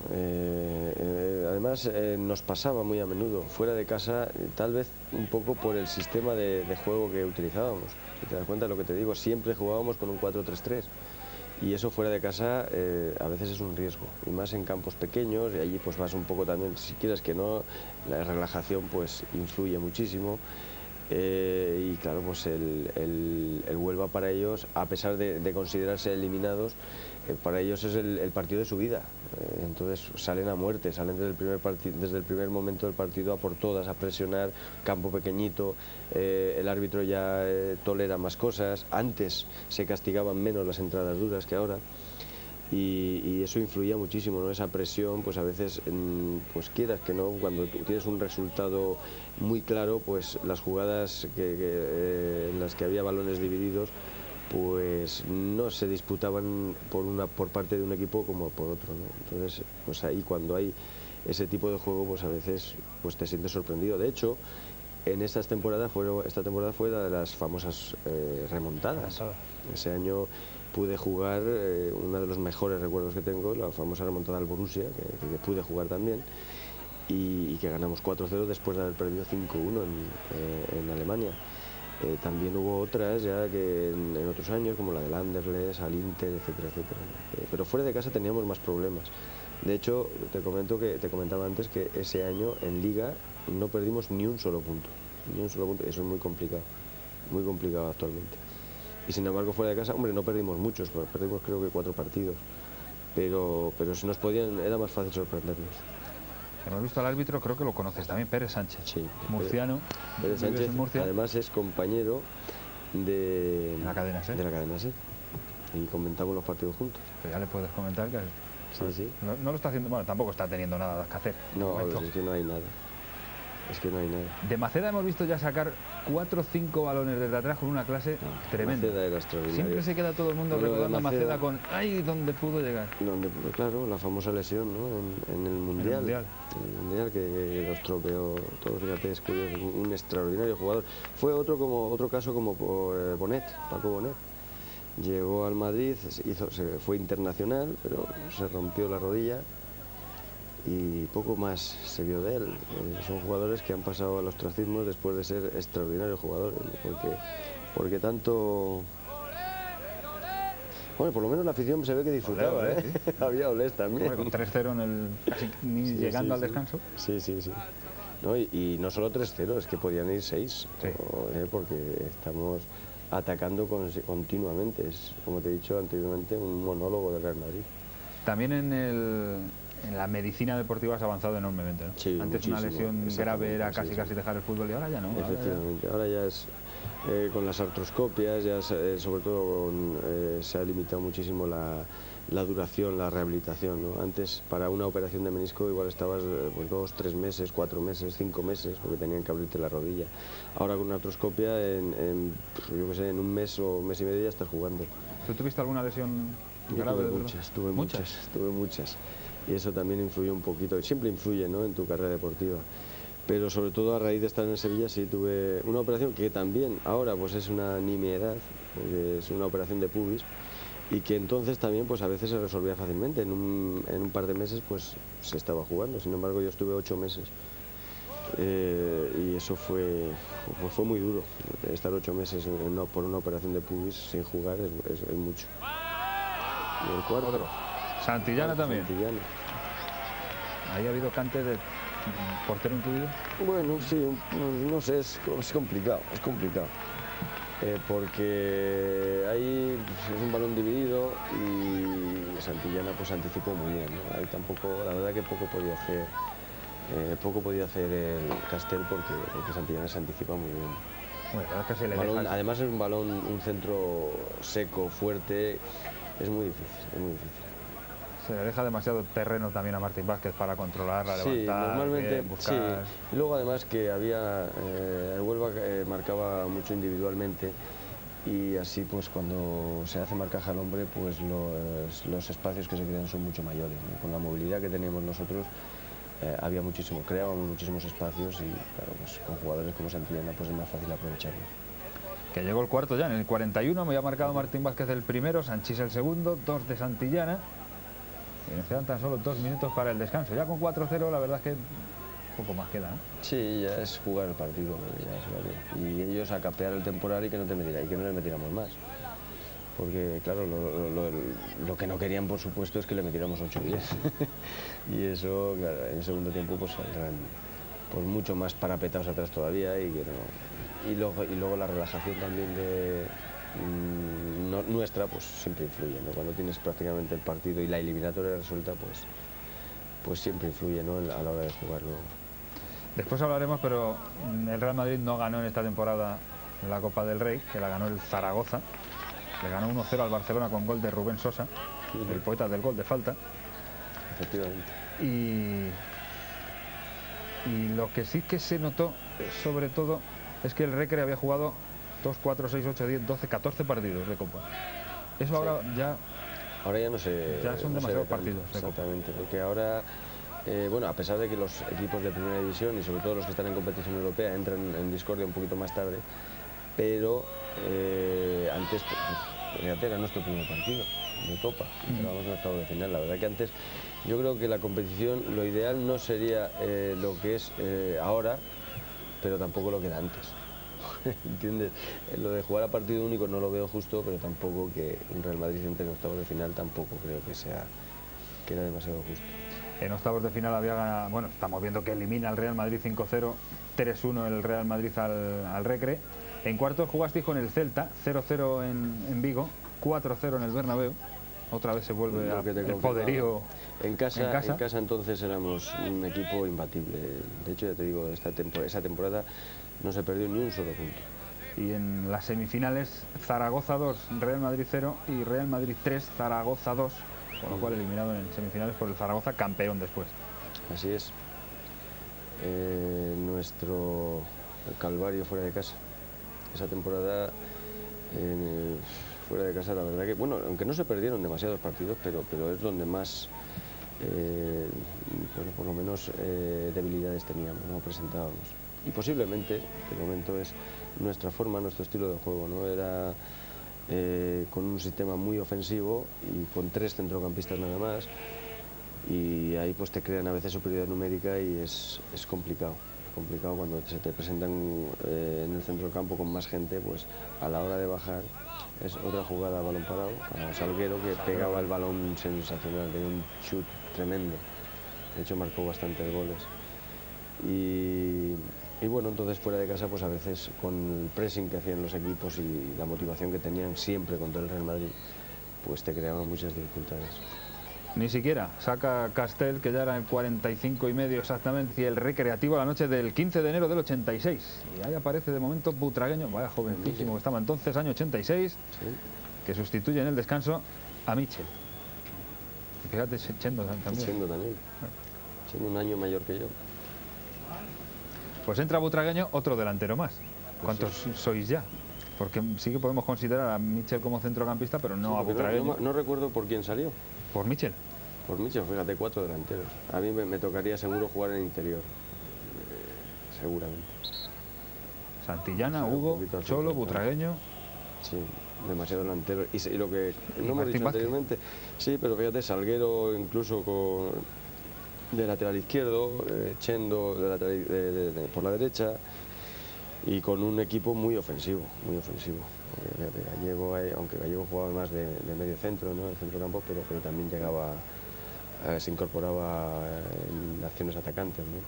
Además, nos pasaba muy a menudo, fuera de casa, tal vez un poco por el sistema de juego que utilizábamos. Si te das cuenta de lo que te digo, siempre jugábamos con un 4-3-3. Y eso fuera de casa a veces es un riesgo, y más en campos pequeños, y allí pues vas un poco también, si quieres que no, la relajación pues influye muchísimo. Y claro, pues el Huelva para ellos, a pesar de considerarse eliminados, para ellos es el partido de su vida. Entonces salen a muerte, salen desde el primer momento del partido a por todas, a presionar, campo pequeñito, el árbitro ya tolera más cosas, antes se castigaban menos las entradas duras que ahora. Y eso influía muchísimo, ¿no? Esa presión, pues a veces, pues quieras que no, cuando tú tienes un resultado muy claro, pues las jugadas en las que había balones divididos, pues no se disputaban por parte de un equipo como por otro, ¿no? Entonces, pues ahí cuando hay ese tipo de juego, pues a veces pues te sientes sorprendido. De hecho, en esta temporada fue la de las famosas remontadas. Ese año pude jugar, uno de los mejores recuerdos que tengo, la famosa remontada al Borussia, que pude jugar también, y que ganamos 4-0 después de haber perdido 5-1 en Alemania. También hubo otras ya que en otros años, como la del Anderlecht, al Inter, etcétera, etcétera. Pero fuera de casa teníamos más problemas. De hecho, te comentaba antes que ese año en Liga no perdimos ni un solo punto. Ni un solo punto. Eso es muy complicado actualmente. Y sin embargo, fuera de casa, hombre, no perdimos muchos, perdimos creo que 4 partidos. Pero si nos podían, era más fácil sorprendernos. Hemos visto al árbitro, creo que lo conoces también, Pérez Sánchez. Sí, murciano. Pérez Sánchez, además es compañero de la cadena SER. De la cadena SER. Y comentamos los partidos juntos. Pero ya le puedes comentar que sí. No lo está haciendo, bueno, tampoco está teniendo nada que hacer. No, es que no hay nada. Es que no hay nada. De Maceda hemos visto ya sacar 4 o 5 balones desde atrás con una clase tremenda. Maceda era extraordinario. Siempre se queda todo el mundo recordando a Maceda con ¡ay! ¿Dónde pudo llegar? Claro, la famosa lesión, ¿no? En el Mundial. El Mundial que lo estropeó todo, fíjate, es curioso, un extraordinario jugador. Fue otro caso como Bonet, Paco Bonet. Llegó al Madrid, fue internacional, pero se rompió la rodilla. Y poco más se vio de él. Son jugadores que han pasado al ostracismo después de ser extraordinarios jugadores, porque tanto... Bueno, por lo menos la afición se ve que disfrutaba, ¿eh? Sí. Había olés también. Con 3-0 casi llegando al descanso. Sí. No, y no solo 3-0, es que podían ir 6, sí. Porque estamos atacando continuamente. Es, como te he dicho anteriormente, un monólogo del Real Madrid. También en la medicina deportiva has avanzado enormemente, ¿no? Sí, antes una lesión grave era casi dejar el fútbol y ahora ya no. Efectivamente, ahora ya es con las artroscopias, ya sobre todo se ha limitado muchísimo la duración, la rehabilitación, ¿no? Antes para una operación de menisco igual estabas 2, 3 meses, 4 meses, 5 meses, porque tenían que abrirte la rodilla. Ahora con una artroscopia en un mes o un mes y medio ya estás jugando. ¿Tú tuviste alguna lesión grave? Tuve muchas. Y eso también influyó un poquito, siempre influye, ¿no?, en tu carrera deportiva. Pero sobre todo a raíz de estar en Sevilla sí tuve una operación que también ahora pues es una nimiedad, porque es una operación de pubis, y que entonces también pues a veces se resolvía fácilmente. En un par de meses pues se estaba jugando, sin embargo yo estuve 8 meses. Y eso fue muy duro. Estar 8 meses por una operación de pubis sin jugar es mucho. Y el cuarto... Santillana también. Santillana. ¿Ahí ha habido cante de portero incluido? Bueno, sí, no sé, es complicado, porque ahí es un balón dividido y Santillana pues anticipó muy bien, ¿no? Ahí tampoco, la verdad que poco podía hacer el Castel porque Santillana se anticipa muy bien. Bueno, la verdad es que se le balón, además es un centro seco, fuerte, es muy difícil. Se le deja demasiado terreno también a Martín Vázquez para controlarla, levantar, normalmente, buscar... Sí. Y luego además que el Huelva marcaba mucho individualmente y así pues cuando se hace marcaje al hombre, pues los espacios que se crean son mucho mayores, ¿no? Con la movilidad que teníamos nosotros creábamos muchísimos espacios y claro, pues con jugadores como Santillana pues es más fácil aprovecharlo. Que llegó el cuarto ya, en el 41 me había marcado Martín Vázquez el primero, Sanchís el segundo, 2 de Santillana y nos quedan tan solo 2 minutos para el descanso. Ya con 4-0 la verdad es que poco más queda, ¿no? Sí, ya es jugar el partido, ya es, y ellos a capear el temporal y que no les metiéramos más. Porque claro, lo que no querían por supuesto es que le metiéramos 8 o 10 y eso, claro, en el segundo tiempo pues saldrán pues mucho más parapetados atrás todavía y que no, y luego la relajación también nuestra pues siempre influye, ¿no? Cuando tienes prácticamente el partido y la eliminatoria resuelta pues siempre influye, ¿no? A la hora de jugarlo. Después hablaremos, pero el Real Madrid no ganó en esta temporada la Copa del Rey, que la ganó el Zaragoza. Le ganó 1-0 al Barcelona con gol de Rubén Sosa, el poeta del gol de falta. Efectivamente. Y lo que sí que se notó, sobre todo, es que el Recre había jugado 2, 4, 6, 8, 10, 12, 14 partidos de Copa. Eso ahora ya... Ahora ya no sé... Ya son demasiados partidos de Copa. Exactamente, porque ahora... bueno, a pesar de que los equipos de primera división y sobre todo los que están en competición europea entran en discordia un poquito más tarde, pero antes, fíjate, era nuestro primer partido de Copa, estábamos en octavos de final. La verdad que antes yo creo que la competición, lo ideal no sería lo que es ahora, pero tampoco lo que era antes. ¿Entiendes? Lo de jugar a partido único no lo veo justo, pero tampoco que un Real Madrid entre en octavos de final tampoco creo que era demasiado justo. En octavos de final había ganado, bueno, estamos viendo que elimina al Real Madrid 5-0, 3-1 el Real Madrid al Recre. En cuartos jugasteis con el Celta, 0-0 en Vigo, 4-0 en el Bernabéu. Otra vez se vuelve el poderío en casa entonces éramos un equipo imbatible. De hecho, ya te digo, esa temporada no se perdió ni un solo punto. Y en las semifinales, Zaragoza 2, Real Madrid 0 y Real Madrid 3, Zaragoza 2. Con lo cual eliminado en semifinales por el Zaragoza, campeón después. Así es. Nuestro calvario fuera de casa. Esa temporada fuera de casa, la verdad que, bueno, aunque no se perdieron demasiados partidos, pero es donde más, bueno, por lo menos debilidades teníamos, ¿no? Presentábamos. Y posiblemente, de momento, es nuestra forma, nuestro estilo de juego, ¿no? Era... con un sistema muy ofensivo y con 3 centrocampistas nada más, y ahí pues te crean a veces superioridad numérica y es complicado cuando se te presentan en el centro del campo con más gente, pues a la hora de bajar es otra jugada a balón parado a Salguero, que pegaba el balón sensacional, de un chut tremendo, de hecho marcó bastantes goles. Y bueno, entonces fuera de casa, pues a veces con el pressing que hacían los equipos y la motivación que tenían siempre contra el Real Madrid, pues te creaban muchas dificultades. Ni siquiera saca Castel, que ya era el 45,5 exactamente, y el Recreativo la noche del 15 de enero del 86. Y ahí aparece de momento Butragueño, vaya jovencísimo que estaba entonces, año 86, sí, que sustituye en el descanso a Michel. Y fíjate, Chendo también. Chendo también. Chendo un año mayor que yo. Pues entra Butragueño, otro delantero más. ¿Cuántos sois ya? Porque sí que podemos considerar a Michel como centrocampista, pero no a Butragueño. No recuerdo por quién salió. ¿Por Michel? Por Michel, fíjate, 4 delanteros. A mí me tocaría seguro jugar en interior. Seguramente. Santillana, Hugo, Cholo, Butragueño. Sí, demasiado delantero. Y lo que no hemos dicho anteriormente, sí, pero fíjate, Salguero incluso de lateral izquierdo, Chendo por la derecha, y con un equipo muy ofensivo, muy ofensivo. Gallego, aunque Gallego jugaba más de medio centro, ¿no? El centrocampo, pero también llegaba, se incorporaba en acciones atacantes, ¿no?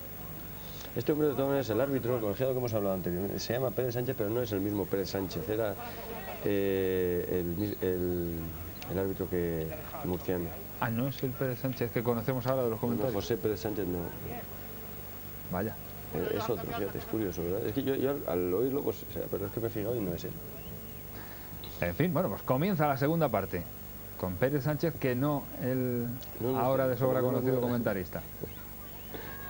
Este hombre, de todas maneras, el árbitro, el colegiado que hemos hablado anteriormente, se llama Pérez Sánchez, pero no es el mismo Pérez Sánchez, era el árbitro que murciano. Ah, no es el Pérez Sánchez que conocemos ahora de los comentarios. No, José Pérez Sánchez no. Vaya. Es otro, fíjate, es curioso, ¿verdad? Es que yo al oírlo, pues, pero es que me he fijado y no es él. En fin, bueno, pues comienza la segunda parte con Pérez Sánchez, que no el ahora de sobra conocido comentarista.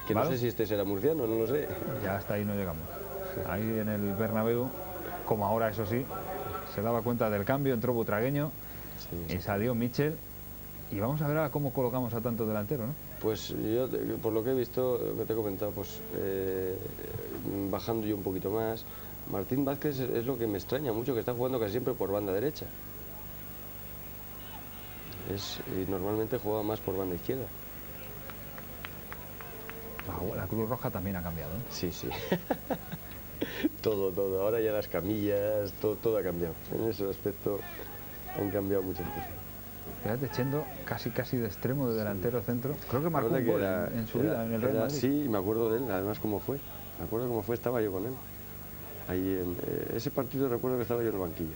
Que ¿vale? No sé si este será murciano, no lo sé. Ya hasta ahí no llegamos. Ahí en el Bernabéu, como ahora, eso sí, se daba cuenta del cambio, entró Butragueño y salió Michel. Y vamos a ver ahora cómo colocamos a tanto delantero, ¿no? Pues yo, por lo que he visto, lo que te he comentado, pues bajando yo un poquito más, Martín Vázquez es lo que me extraña mucho, que está jugando casi siempre por banda derecha. Y normalmente juega más por banda izquierda. La Cruz Roja también ha cambiado, ¿eh? Sí. todo. Ahora ya las camillas, todo ha cambiado. En ese aspecto han cambiado muchas cosas. Fíjate, Chendo casi de extremo, de delantero centro. Creo que marcó un gol en su vida en el Real Madrid. Sí, me acuerdo de él, además cómo fue. Me acuerdo cómo fue, estaba yo con él. Ahí ese partido recuerdo que estaba yo en el banquillo.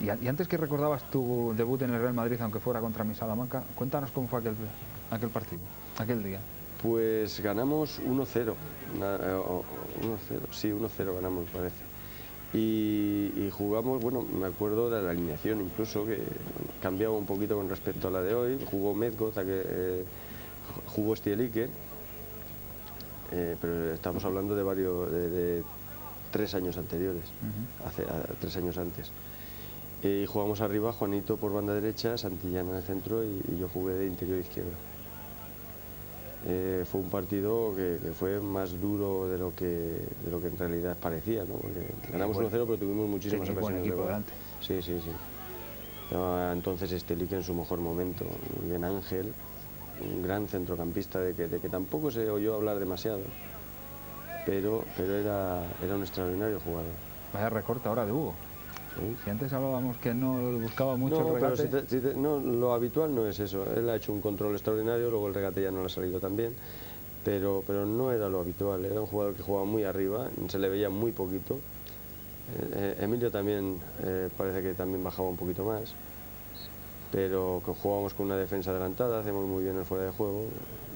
Y antes que recordabas tu debut en el Real Madrid, aunque fuera contra mi Salamanca, cuéntanos cómo fue aquel partido, aquel día. Pues ganamos 1-0. 1-0 ganamos, me parece. Y jugamos, bueno, me acuerdo de la alineación incluso, que cambiaba un poquito con respecto a la de hoy. Jugó Medgoz, jugó Stielique, pero estamos hablando de 3 años anteriores, hace 3 años antes. Y jugamos arriba, Juanito por banda derecha, Santillana en el centro y yo jugué de interior izquierdo. Fue un partido que fue más duro de lo que en realidad parecía, ¿no? Porque ganamos 1-0, pero tuvimos muchísimas ocasiones de gol. Sí. Estaba entonces Stielique en su mejor momento, bien Ángel, un gran centrocampista de que tampoco se oyó hablar demasiado, pero era un extraordinario jugador. Vaya recorte ahora de Hugo. ¿Sí? Si antes hablábamos que no buscaba mucho el regate... Pero no, lo habitual no es eso. Él ha hecho un control extraordinario, luego el regate ya no le ha salido tan bien, pero no era lo habitual. Era un jugador que jugaba muy arriba, se le veía muy poquito. Emilio también parece que también bajaba un poquito más, pero que jugábamos con una defensa adelantada, hacemos muy bien el fuera de juego.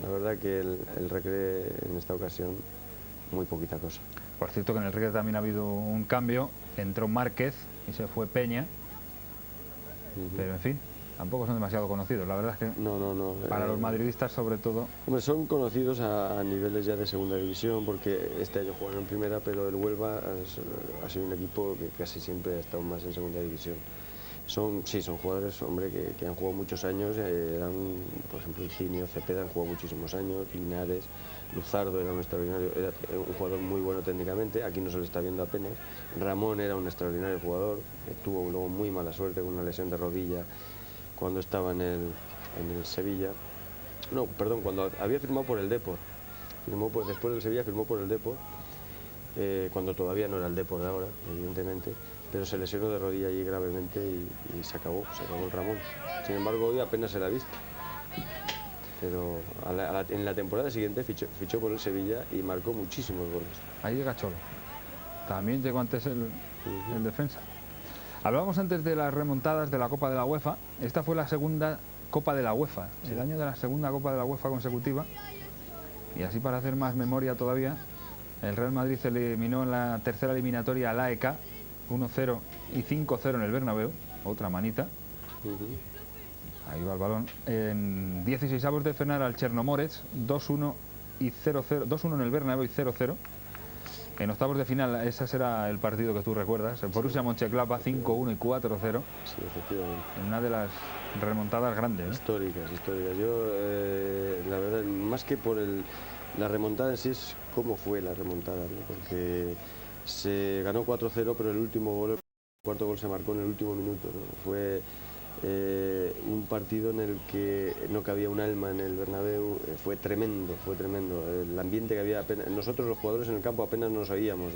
La verdad que el Recre en esta ocasión muy poquita cosa. Por cierto que en el Recre también ha habido un cambio, entró Márquez y se fue Peña, pero en fin, tampoco son demasiado conocidos, la verdad es que no, para los madridistas sobre todo. Hombre, son conocidos a niveles ya de segunda división, porque este año jugaron en primera, pero el Huelva ha sido un equipo que casi siempre ha estado más en segunda división. Son jugadores, hombre, que han jugado muchos años, por ejemplo, Higinio, Cepeda han jugado muchísimos años, Linares, Luzardo era un extraordinario, era un jugador muy bueno técnicamente, aquí no se le está viendo apenas. Ramón era un extraordinario jugador, tuvo luego muy mala suerte con una lesión de rodilla cuando estaba en el Sevilla. No, perdón, cuando había firmado por el Depor, después del Sevilla firmó por el Depor, cuando todavía no era el Depor de ahora, evidentemente, pero se lesionó de rodilla allí gravemente y se acabó el Ramón. Sin embargo, hoy apenas se la ha visto. Pero en la temporada siguiente fichó por el Sevilla y marcó muchísimos goles. Ahí llega Cholo. También llegó antes el defensa. Hablábamos antes de las remontadas de la Copa de la UEFA. Esta fue la segunda Copa de la UEFA, el año de la segunda Copa de la UEFA consecutiva. Y así, para hacer más memoria todavía, el Real Madrid eliminó en la tercera eliminatoria al AEK 1-0 y 5-0 en el Bernabéu, otra manita. Ahí va el balón. En 16avos de final al Chernomorets, 2-1 y 0-0, 2-1 en el Bernabéu y 0-0. En octavos de final, ese será el partido que tú recuerdas, el Borussia Mönchengladbach 5-1 y 4-0. Sí, efectivamente. En una de las remontadas grandes, ¿no? Históricas. Yo, la verdad, más que por la remontada en sí, es cómo fue la remontada, ¿no? Porque se ganó 4-0, pero el cuarto gol se marcó en el último minuto, ¿no? Fue un partido en el que no cabía un alma en el Bernabéu. Fue tremendo. El ambiente que había, nosotros los jugadores en el campo apenas nos oíamos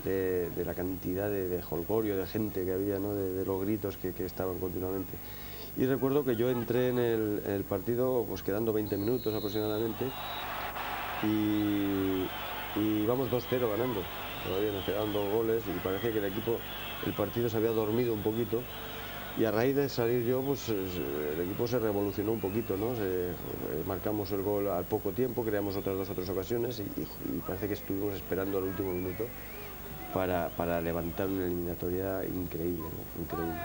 de la cantidad de jolgorio, de gente que había, ¿no? de los gritos que estaban continuamente. Y recuerdo que yo entré en el partido pues quedando 20 minutos aproximadamente y íbamos 2-0 ganando. Todavía nos quedaban 2 goles y parecía que el partido se había dormido un poquito. Y a raíz de salir yo, pues el equipo se revolucionó un poquito, ¿no? Marcamos el gol al poco tiempo, creamos otras ocasiones y parece que estuvimos esperando al último minuto para levantar una eliminatoria increíble, ¿no? Increíble.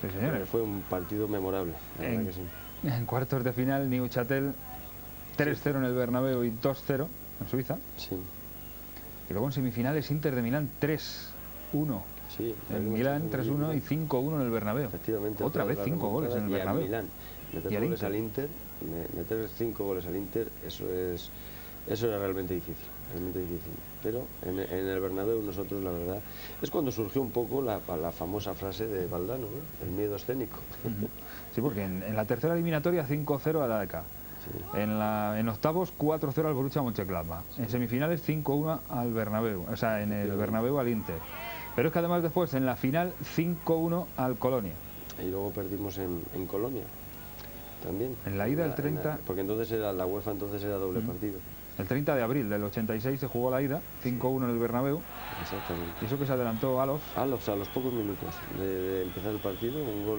Sí, señores. Fue un partido memorable, la verdad que sí. En cuartos de final, Neuchâtel 3-0 en el Bernabéu y 2-0 en Suiza. Sí. Y luego en semifinales Inter de Milán 3-1. Sí, en Milán 3-1 y 5-1 en el Bernabéu. Efectivamente. Otra vez 5 goles en el Bernabéu. Milán. Meter goles al Inter, meter 5 goles al Inter, eso era realmente difícil. Pero en el Bernabéu nosotros, la verdad, es cuando surgió un poco la famosa frase de Valdano, ¿no? El miedo escénico. Sí, porque en la tercera eliminatoria 5-0 al AEK. Sí. En octavos 4-0 al Borussia Mönchengladbach. Sí. En semifinales 5-1 al Bernabéu, o sea, en el Bernabéu al Inter. Pero es que además después en la final 5-1 al Colonia. Y luego perdimos en Colonia también. En la ida el 30... porque entonces era la UEFA, entonces era doble partido. El 30 de abril del 86 se jugó la ida, 5-1 en el Bernabéu. Exactamente. Y eso que se adelantó Alofs. Alofs a los pocos minutos de empezar el partido,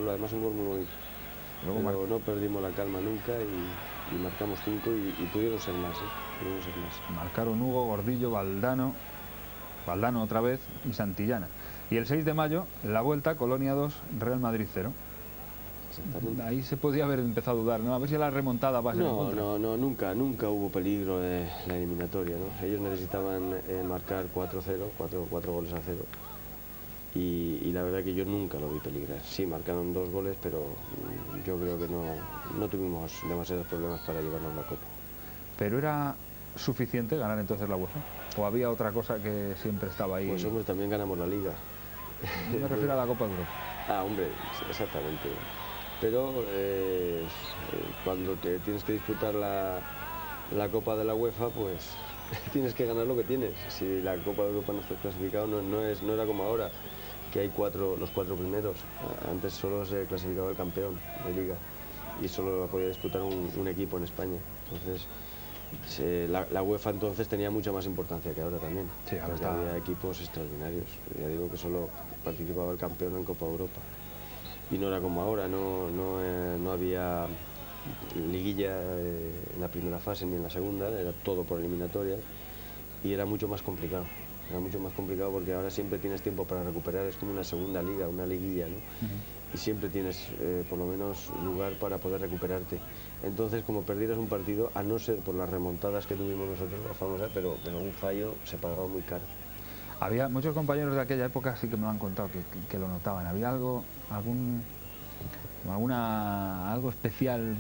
además un gol muy bonito. Pero no perdimos la calma nunca y marcamos 5 y pudieron ser más, pudieron ser más. Marcaron Hugo, Gordillo, Valdano otra vez y Santillana. Y el 6 de mayo, la vuelta, Colonia 2, Real Madrid 0. Ahí se podía haber empezado a dudar, ¿no? A ver si la remontada va a ser en contra. No, nunca hubo peligro de la eliminatoria, ¿no? Ellos necesitaban marcar 4-0, 4 goles a 0. Y la verdad que yo nunca lo vi peligrar. Sí, marcaron 2 goles, pero yo creo que no tuvimos demasiados problemas para llevarnos la copa. ¿Pero era suficiente ganar entonces la UEFA? ¿O había otra cosa que siempre estaba ahí? Pues hombre, también ganamos la Liga. Me refiero a la Copa de Europa. Ah, hombre, exactamente. Pero cuando tienes que disputar la Copa de la UEFA, pues tienes que ganar lo que tienes. Si la Copa de Europa no está clasificado, no era como ahora, que hay los 4 primeros. Antes solo se clasificaba el campeón de Liga y solo la podía disputar un equipo en España. Entonces, la UEFA entonces tenía mucha más importancia que ahora también. Sí, ahora había equipos extraordinarios. Ya digo que solo participaba el campeón en Copa Europa. Y no era como ahora, no había liguilla en la primera fase ni en la segunda, era todo por eliminatorias y era mucho más complicado. Era mucho más complicado porque ahora siempre tienes tiempo para recuperar, es como una segunda liga, una liguilla, ¿no? Y siempre tienes por lo menos lugar para poder recuperarte. Entonces, como perdieras un partido, a no ser por las remontadas que tuvimos nosotros, la famosa, pero un fallo se pagaba muy caro. Había muchos compañeros de aquella época sí que me lo han contado, que lo notaban. ¿Había algo especial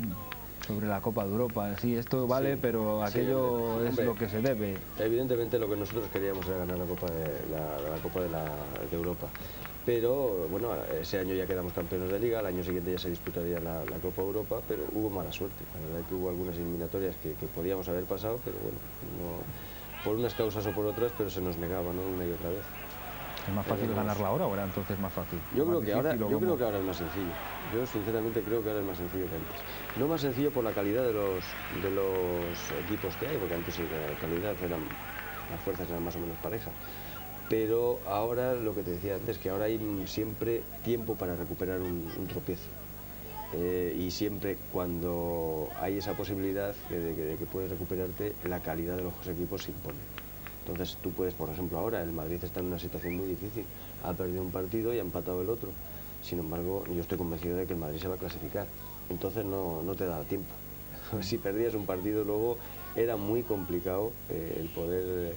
sobre la Copa de Europa? Sí, esto vale, sí, pero aquello es lo que se debe. Evidentemente lo que nosotros queríamos era ganar la Copa de Europa. Pero bueno, ese año ya quedamos campeones de Liga, el año siguiente ya se disputaría la Copa Europa, pero hubo mala suerte. La verdad es que hubo algunas eliminatorias que podíamos haber pasado, pero bueno, por unas causas o por otras, pero se nos negaba, ¿no? Una y otra vez. ¿Es más fácil ganarla ahora o era entonces más fácil? Yo creo que ahora es más sencillo. Yo sinceramente creo que ahora es más sencillo que antes. No más sencillo por la calidad de los equipos que hay, porque antes la calidad las fuerzas eran más o menos parejas. Pero ahora, lo que te decía antes, que ahora hay siempre tiempo para recuperar un tropiezo. Y siempre cuando hay esa posibilidad de que puedes recuperarte, la calidad de los equipos se impone. Entonces tú puedes, por ejemplo, ahora el Madrid está en una situación muy difícil, ha perdido un partido y ha empatado el otro. Sin embargo, yo estoy convencido de que el Madrid se va a clasificar. Entonces no te da tiempo. Si perdías un partido luego era muy complicado el poder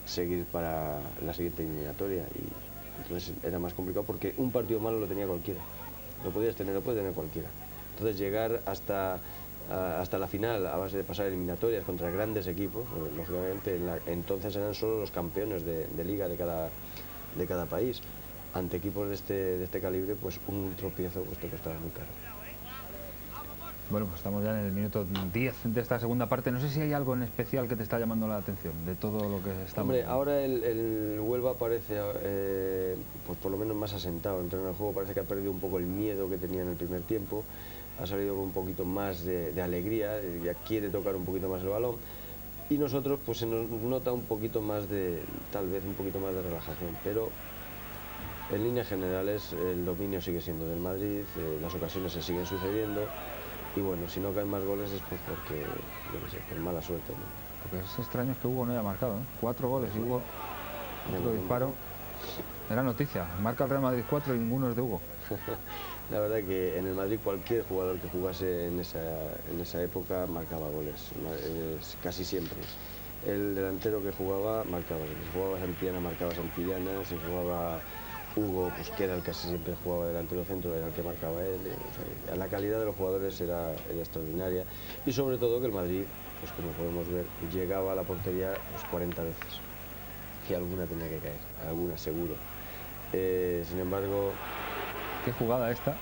seguir para la siguiente eliminatoria. Y entonces era más complicado porque un partido malo lo tenía cualquiera. Lo puede tener cualquiera. Entonces llegar hasta la final a base de pasar eliminatorias contra grandes equipos, lógicamente entonces eran solo los campeones de liga de cada país. Ante equipos de este calibre, pues un tropiezo pues te costaba muy caro. Bueno, pues estamos ya en el minuto 10 de esta segunda parte. No sé si hay algo en especial que te está llamando la atención de todo lo que estamos... Hombre, ahora el Huelva parece, pues por lo menos más asentado en el juego. Parece que ha perdido un poco el miedo que tenía en el primer tiempo. Ha salido con un poquito más de alegría, ya quiere tocar un poquito más el balón. Y nosotros, pues se nos nota un poquito más tal vez un poquito más de relajación. Pero en líneas generales el dominio sigue siendo del Madrid, las ocasiones se siguen sucediendo. Y bueno, si no caen más goles es pues porque, yo qué sé, por mala suerte, ¿no? Lo que es extraño es que Hugo no haya marcado, ¿eh? 4 goles y Hugo, otro disparo. Era noticia, marca el Real Madrid 4 y ninguno es de Hugo. La verdad que en el Madrid cualquier jugador que jugase en esa época marcaba goles, casi siempre. el delantero que jugaba, marcaba. Si jugaba Santillana, marcaba Santillana. Si jugaba Hugo, pues que era el que casi siempre jugaba delantero centro, era el que marcaba él. O sea, la calidad de los jugadores era extraordinaria. Y sobre todo que el Madrid, pues como podemos ver, llegaba a la portería pues 40 veces. Y alguna tenía que caer, alguna seguro. Sin embargo... ¿Qué jugada esta?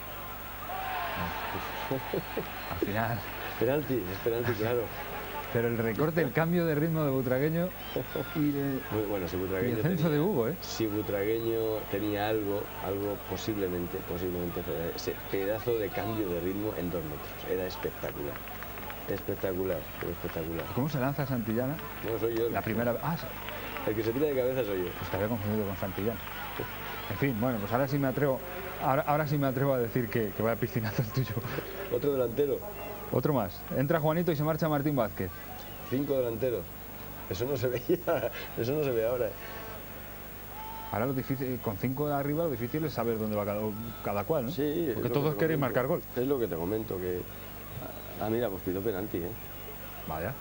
Al final... Es penalti, claro. Pero el recorte, el cambio de ritmo de Butragueño y bueno, si Butragueño y el censo de Hugo, Si Butragueño tenía algo posiblemente, ese pedazo de cambio de ritmo en 2 metros. Era espectacular. Espectacular. ¿Cómo se lanza Santillana? No, soy yo. La primera vez. El que se tira de cabeza soy yo. Pues te había confundido con Santillana. En fin, bueno, pues ahora sí me atrevo. Ahora sí me atrevo a decir que vaya piscinazo el tuyo. Otro delantero. Otro más. Entra Juanito y se marcha Martín Vázquez. 5 delanteros. Eso no se veía. Eso no se ve ahora. Ahora lo difícil, con 5 de arriba, lo difícil es saber dónde va cada cual, ¿no? Sí. Porque todos queréis marcar gol. Es lo que te comento, que... mira, pues pidió penalti, ¿eh? Vaya.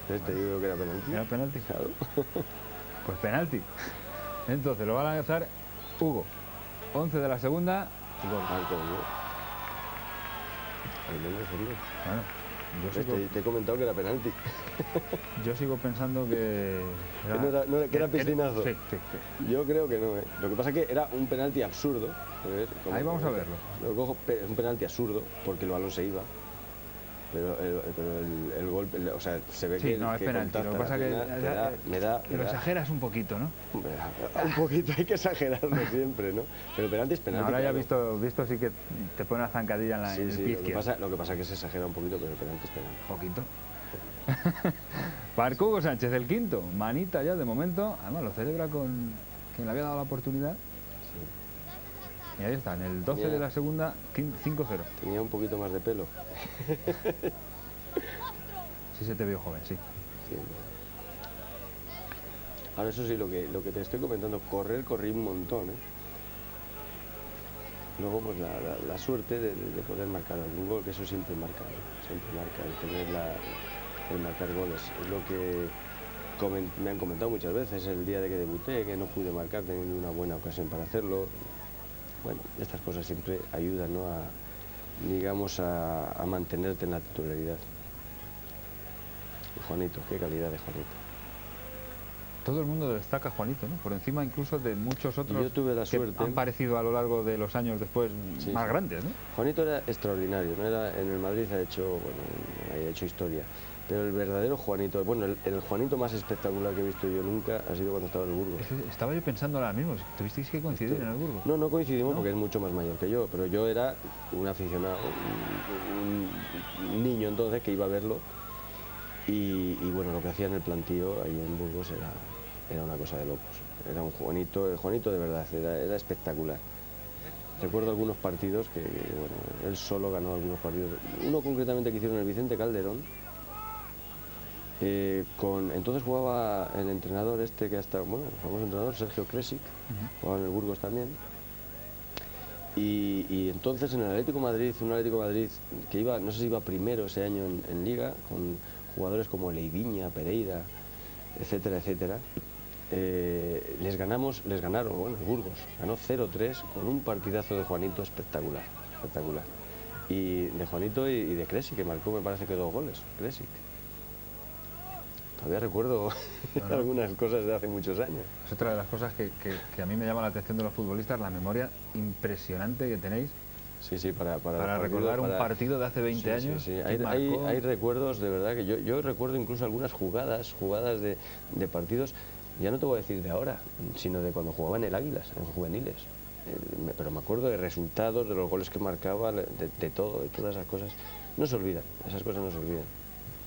Te digo que era penalti. ¿Era penalti? Claro. Pues penalti. Entonces lo va a lanzar Hugo. 11 de la segunda y gol. Bueno, te he comentado que era penalti. Yo sigo pensando que... que era piscinazo. Sí. Yo creo que no, ¿eh? Lo que pasa es que era un penalti absurdo. Ahí vamos a verlo. Lo cojo, es un penalti absurdo porque el balón se iba. Pero el gol, o sea, se ve que... no, es penalti. Lo que pasa es que lo exageras un poquito, ¿no? Un poquito, hay que exagerarlo siempre, ¿no? Pero penalti es penalti. Ahora ya visto sí que te pone una zancadilla en el pie izquierdo. Lo que pasa es que se exagera un poquito, pero el penalti es penalti. Poquito. Marcó Hugo Sánchez, el quinto. Manita ya de momento. Además lo celebra con quien le había dado la oportunidad. Y ahí está, en el 12 de la segunda, 5-0. Tenía un poquito más de pelo. Sí se te vio joven, sí. Ahora eso sí, lo que te estoy comentando, corrí un montón, ¿eh? Luego pues la suerte de poder marcar algún gol, que eso siempre marca, el tener el marcar goles. Es lo que me han comentado muchas veces el día de que debuté, que no pude marcar teniendo una buena ocasión para hacerlo. Bueno, estas cosas siempre ayudan, ¿no? a mantenerte en la titularidad. Y Juanito, qué calidad de Juanito. Todo el mundo destaca a Juanito, ¿no? Por encima incluso de muchos otros yo tuve la suerte, que han parecido a lo largo de los años después más grandes, ¿no? Juanito era extraordinario, ¿no? En el Madrid ha hecho historia. Pero el verdadero Juanito, bueno, el Juanito más espectacular que he visto yo nunca ha sido cuando estaba en el Burgos. Estaba yo pensando ahora mismo, ¿tuvisteis que coincidir en el Burgos? No coincidimos, ¿no? Porque es mucho más mayor que yo, pero yo era un aficionado, un niño entonces que iba a verlo y bueno, lo que hacía en el plantío ahí en Burgos era una cosa de locos. Era un Juanito, el Juanito de verdad, era espectacular. Recuerdo algunos partidos que bueno, él solo ganó algunos partidos. Uno concretamente que hicieron el Vicente Calderón. Entonces jugaba el entrenador que hasta, el famoso entrenador Sergio Kresic, jugaba en el Burgos también. Y entonces en el Atlético Madrid, un Atlético Madrid que iba, no sé si iba primero ese año en Liga, con jugadores como Leiviña, Pereira, etcétera, les ganaron, el Burgos ganó 0-3 con un partidazo de Juanito espectacular. Y de Juanito y de Kresic, que marcó, me parece que 2 goles, Kresic. Todavía recuerdo algunas cosas de hace muchos años. Es otra de las cosas que a mí me llama la atención de los futbolistas, la memoria impresionante que tenéis. Sí, para recordar un partido de hace 20 años. Sí. Hay recuerdos, de verdad, que yo recuerdo incluso algunas jugadas de partidos, ya no te voy a decir de ahora, sino de cuando jugaba en el Águilas, en juveniles. Pero me acuerdo de resultados, de los goles que marcaba, de todo, de todas esas cosas. No se olvidan, esas cosas no se olvidan.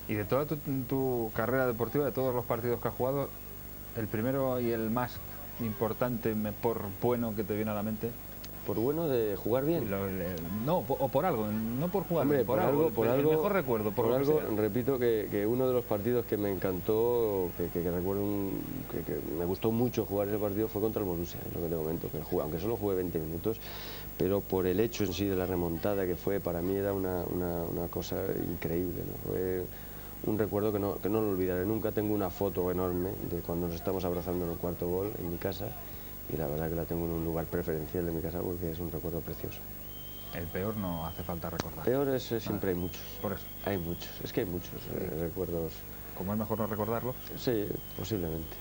Y de toda tu carrera deportiva, de todos los partidos que has jugado, el primero y el más importante, por bueno que te viene a la mente. ¿Por bueno de jugar bien? No, o por algo, no por jugar bien, por algo, el mejor recuerdo. Por algo, repito que uno de los partidos que me encantó, que recuerdo, que me gustó mucho jugar ese partido fue contra el Borussia, en lo que te comento, aunque solo jugué 20 minutos, pero por el hecho en sí de la remontada que fue, para mí era una cosa increíble, ¿no? Fue un recuerdo que no lo olvidaré nunca. Tengo una foto enorme de cuando nos estamos abrazando en el cuarto gol en mi casa, y la verdad que la tengo en un lugar preferencial de mi casa porque es un recuerdo precioso. El peor no hace falta recordar. Peor es siempre hay muchos. Por eso. Hay muchos, es que hay muchos recuerdos. ¿Cómo es mejor no recordarlos? Sí, posiblemente.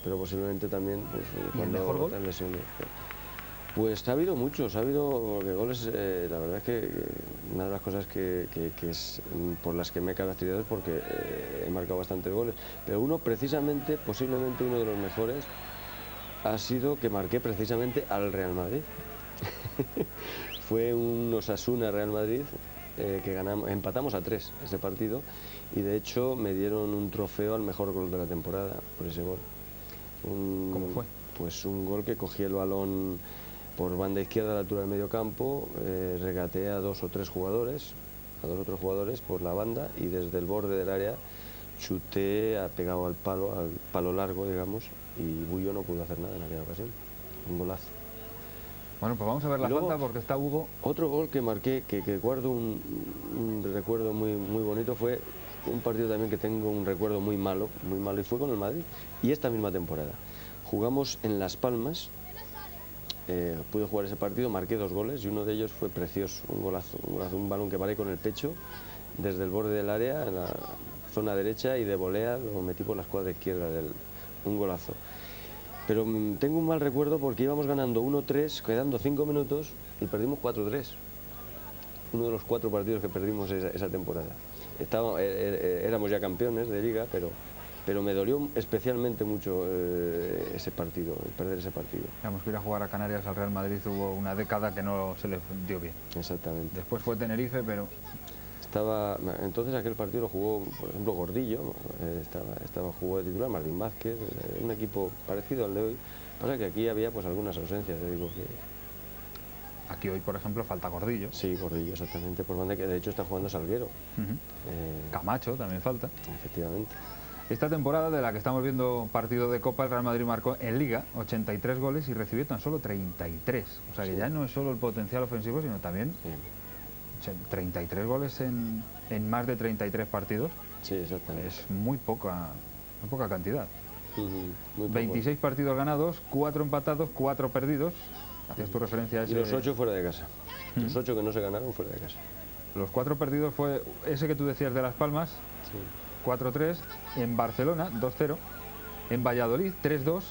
Pero posiblemente también, pues, ¿Y el mejor gol? Pues ha habido muchos, ha habido goles. La verdad es que una de las cosas que es, por las que me he caracterizado es porque he marcado bastantes goles. Pero uno, precisamente, posiblemente uno de los mejores, ha sido que marqué precisamente al Real Madrid. Fue un Osasuna Real Madrid que empatamos a 3 ese partido, y de hecho me dieron un trofeo al mejor gol de la temporada por ese gol. ¿Cómo fue? Pues un gol que cogí el balón por banda izquierda a la altura del medio campo, regateé a 2 o 3 jugadores, a 2 o 3 jugadores por la banda, y desde el borde del área chuté, pegado al palo largo, digamos, y Bullo no pudo hacer nada en aquella ocasión. Un golazo. Bueno, pues vamos a ver la falta, porque está Hugo. Otro gol que marqué, que guardo un recuerdo muy bonito, fue un partido también que tengo un recuerdo muy malo, y fue con el Madrid, y esta misma temporada. Jugamos en Las Palmas, pude jugar ese partido, marqué 2 goles, y uno de ellos fue precioso, un golazo, un balón que paré con el pecho desde el borde del área, en la zona derecha, y de volea lo metí por la escuadra izquierda, un golazo. Pero tengo un mal recuerdo porque íbamos ganando 1-3, quedando 5 minutos, y perdimos 4-3. Uno de los 4 partidos que perdimos esa temporada. Éramos ya campeones de liga, pero me dolió especialmente mucho ese partido, perder ese partido. Digamos que ir a jugar a Canarias al Real Madrid hubo una década que no se le dio bien. Exactamente. Después fue Tenerife, pero... Entonces aquel partido lo jugó, por ejemplo, Gordillo, jugó de titular, Martín Vázquez, un equipo parecido al de hoy. Pasa que aquí había pues algunas ausencias, digo que... Aquí hoy, por ejemplo, falta Gordillo. Sí, Gordillo, exactamente, por banda, que de hecho está jugando Salguero. Camacho también falta. Efectivamente. Esta temporada, de la que estamos viendo partido de Copa, el Real Madrid marcó en Liga 83 goles y recibió tan solo 33. O sea que ya no es solo el potencial ofensivo, sino también... 33 goles en más de 33 partidos. Sí, exactamente. Es muy poca cantidad. Muy 26 partidos ganados, 4 empatados, 4 perdidos. Hacías tu referencia a ese... Y los 8 fuera de casa. Los 8 que no se ganaron fuera de casa. Los 4 perdidos fue ese que tú decías de Las Palmas, 4-3, en Barcelona 2-0, en Valladolid 3-2,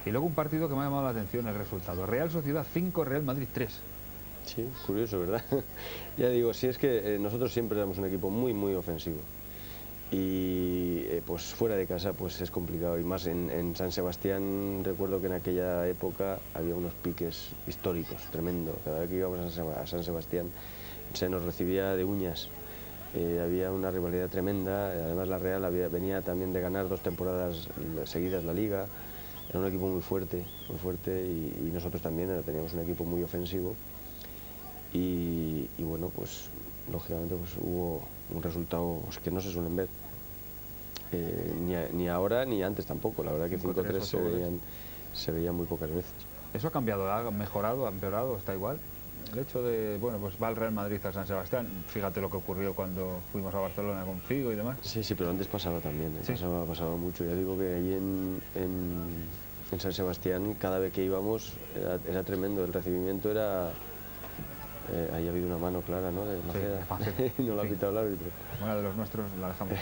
y luego un partido que me ha llamado la atención el resultado: Real Sociedad 5, Real Madrid 3. Sí, curioso, ¿verdad? Ya digo, sí, es que nosotros siempre éramos un equipo muy ofensivo, y pues fuera de casa pues es complicado, y más en San Sebastián. Recuerdo que en aquella época había unos piques históricos tremendo. Cada vez que íbamos a San Sebastián se nos recibía de uñas. Había una rivalidad tremenda. Además la Real venía también de ganar 2 temporadas seguidas la Liga. Era un equipo muy fuerte, y nosotros también teníamos un equipo muy ofensivo. Y bueno, pues lógicamente pues hubo un resultado que no se suelen ver, ni ahora ni antes tampoco. La verdad que 5-3 se veían muy pocas veces. ¿Eso ha cambiado? ¿Ha mejorado? ¿Ha empeorado? ¿Está igual? El hecho de, bueno, pues va el Real Madrid a San Sebastián, fíjate lo que ocurrió cuando fuimos a Barcelona con Figo y demás. Sí, pero antes pasaba también, ¿Sí? pasaba mucho. Ya digo que allí en San Sebastián, cada vez que íbamos era tremendo. El recibimiento era... ahí ha habido una mano clara, ¿no? De Maceda. Sí, no lo ha pitado el árbitro. Una de los nuestros la dejamos.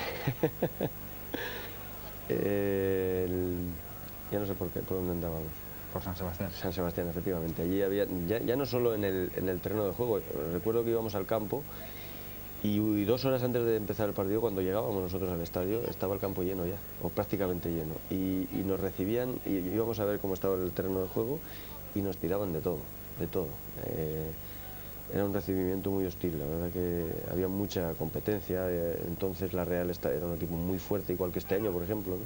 Ya no sé por dónde andábamos. Por San Sebastián. San Sebastián, efectivamente. Allí había, ya no solo en el terreno de juego. Recuerdo que íbamos al campo, y 2 horas antes de empezar el partido, cuando llegábamos nosotros al estadio, estaba el campo lleno ya, o prácticamente lleno. Y nos recibían, y íbamos a ver cómo estaba el terreno de juego, y nos tiraban de todo. Era un recibimiento muy hostil. La verdad que había mucha competencia. Entonces la Real era un equipo muy fuerte, igual que este año, por ejemplo, ¿no?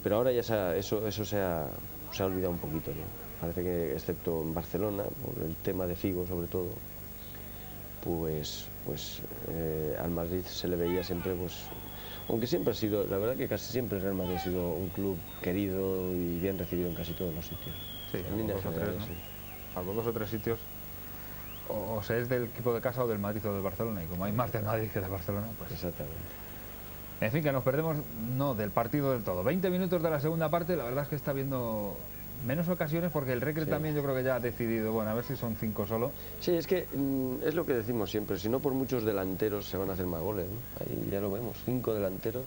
Pero ahora ya eso se ha olvidado un poquito, ¿no? Parece que, excepto en Barcelona, por el tema de Figo sobre todo, pues al Madrid se le veía siempre, pues, aunque siempre ha sido, la verdad que casi siempre el Real Madrid ha sido un club querido y bien recibido en casi todos los sitios. Sí, en líneas generales, ¿no? Sí. Salvo 2 o 3 sitios, o se es del equipo de casa o del Madrid o del Barcelona, y como hay más del Madrid que del Barcelona, pues... Exactamente. En fin, que nos perdemos, no, del partido del todo. 20 minutos de la segunda parte, la verdad es que está habiendo menos ocasiones porque el Recre también yo creo que ya ha decidido, bueno, a ver si son 5 solo. Sí, es que es lo que decimos siempre, si no por muchos delanteros se van a hacer más goles, ¿no? Ahí ya lo vemos, 5 delanteros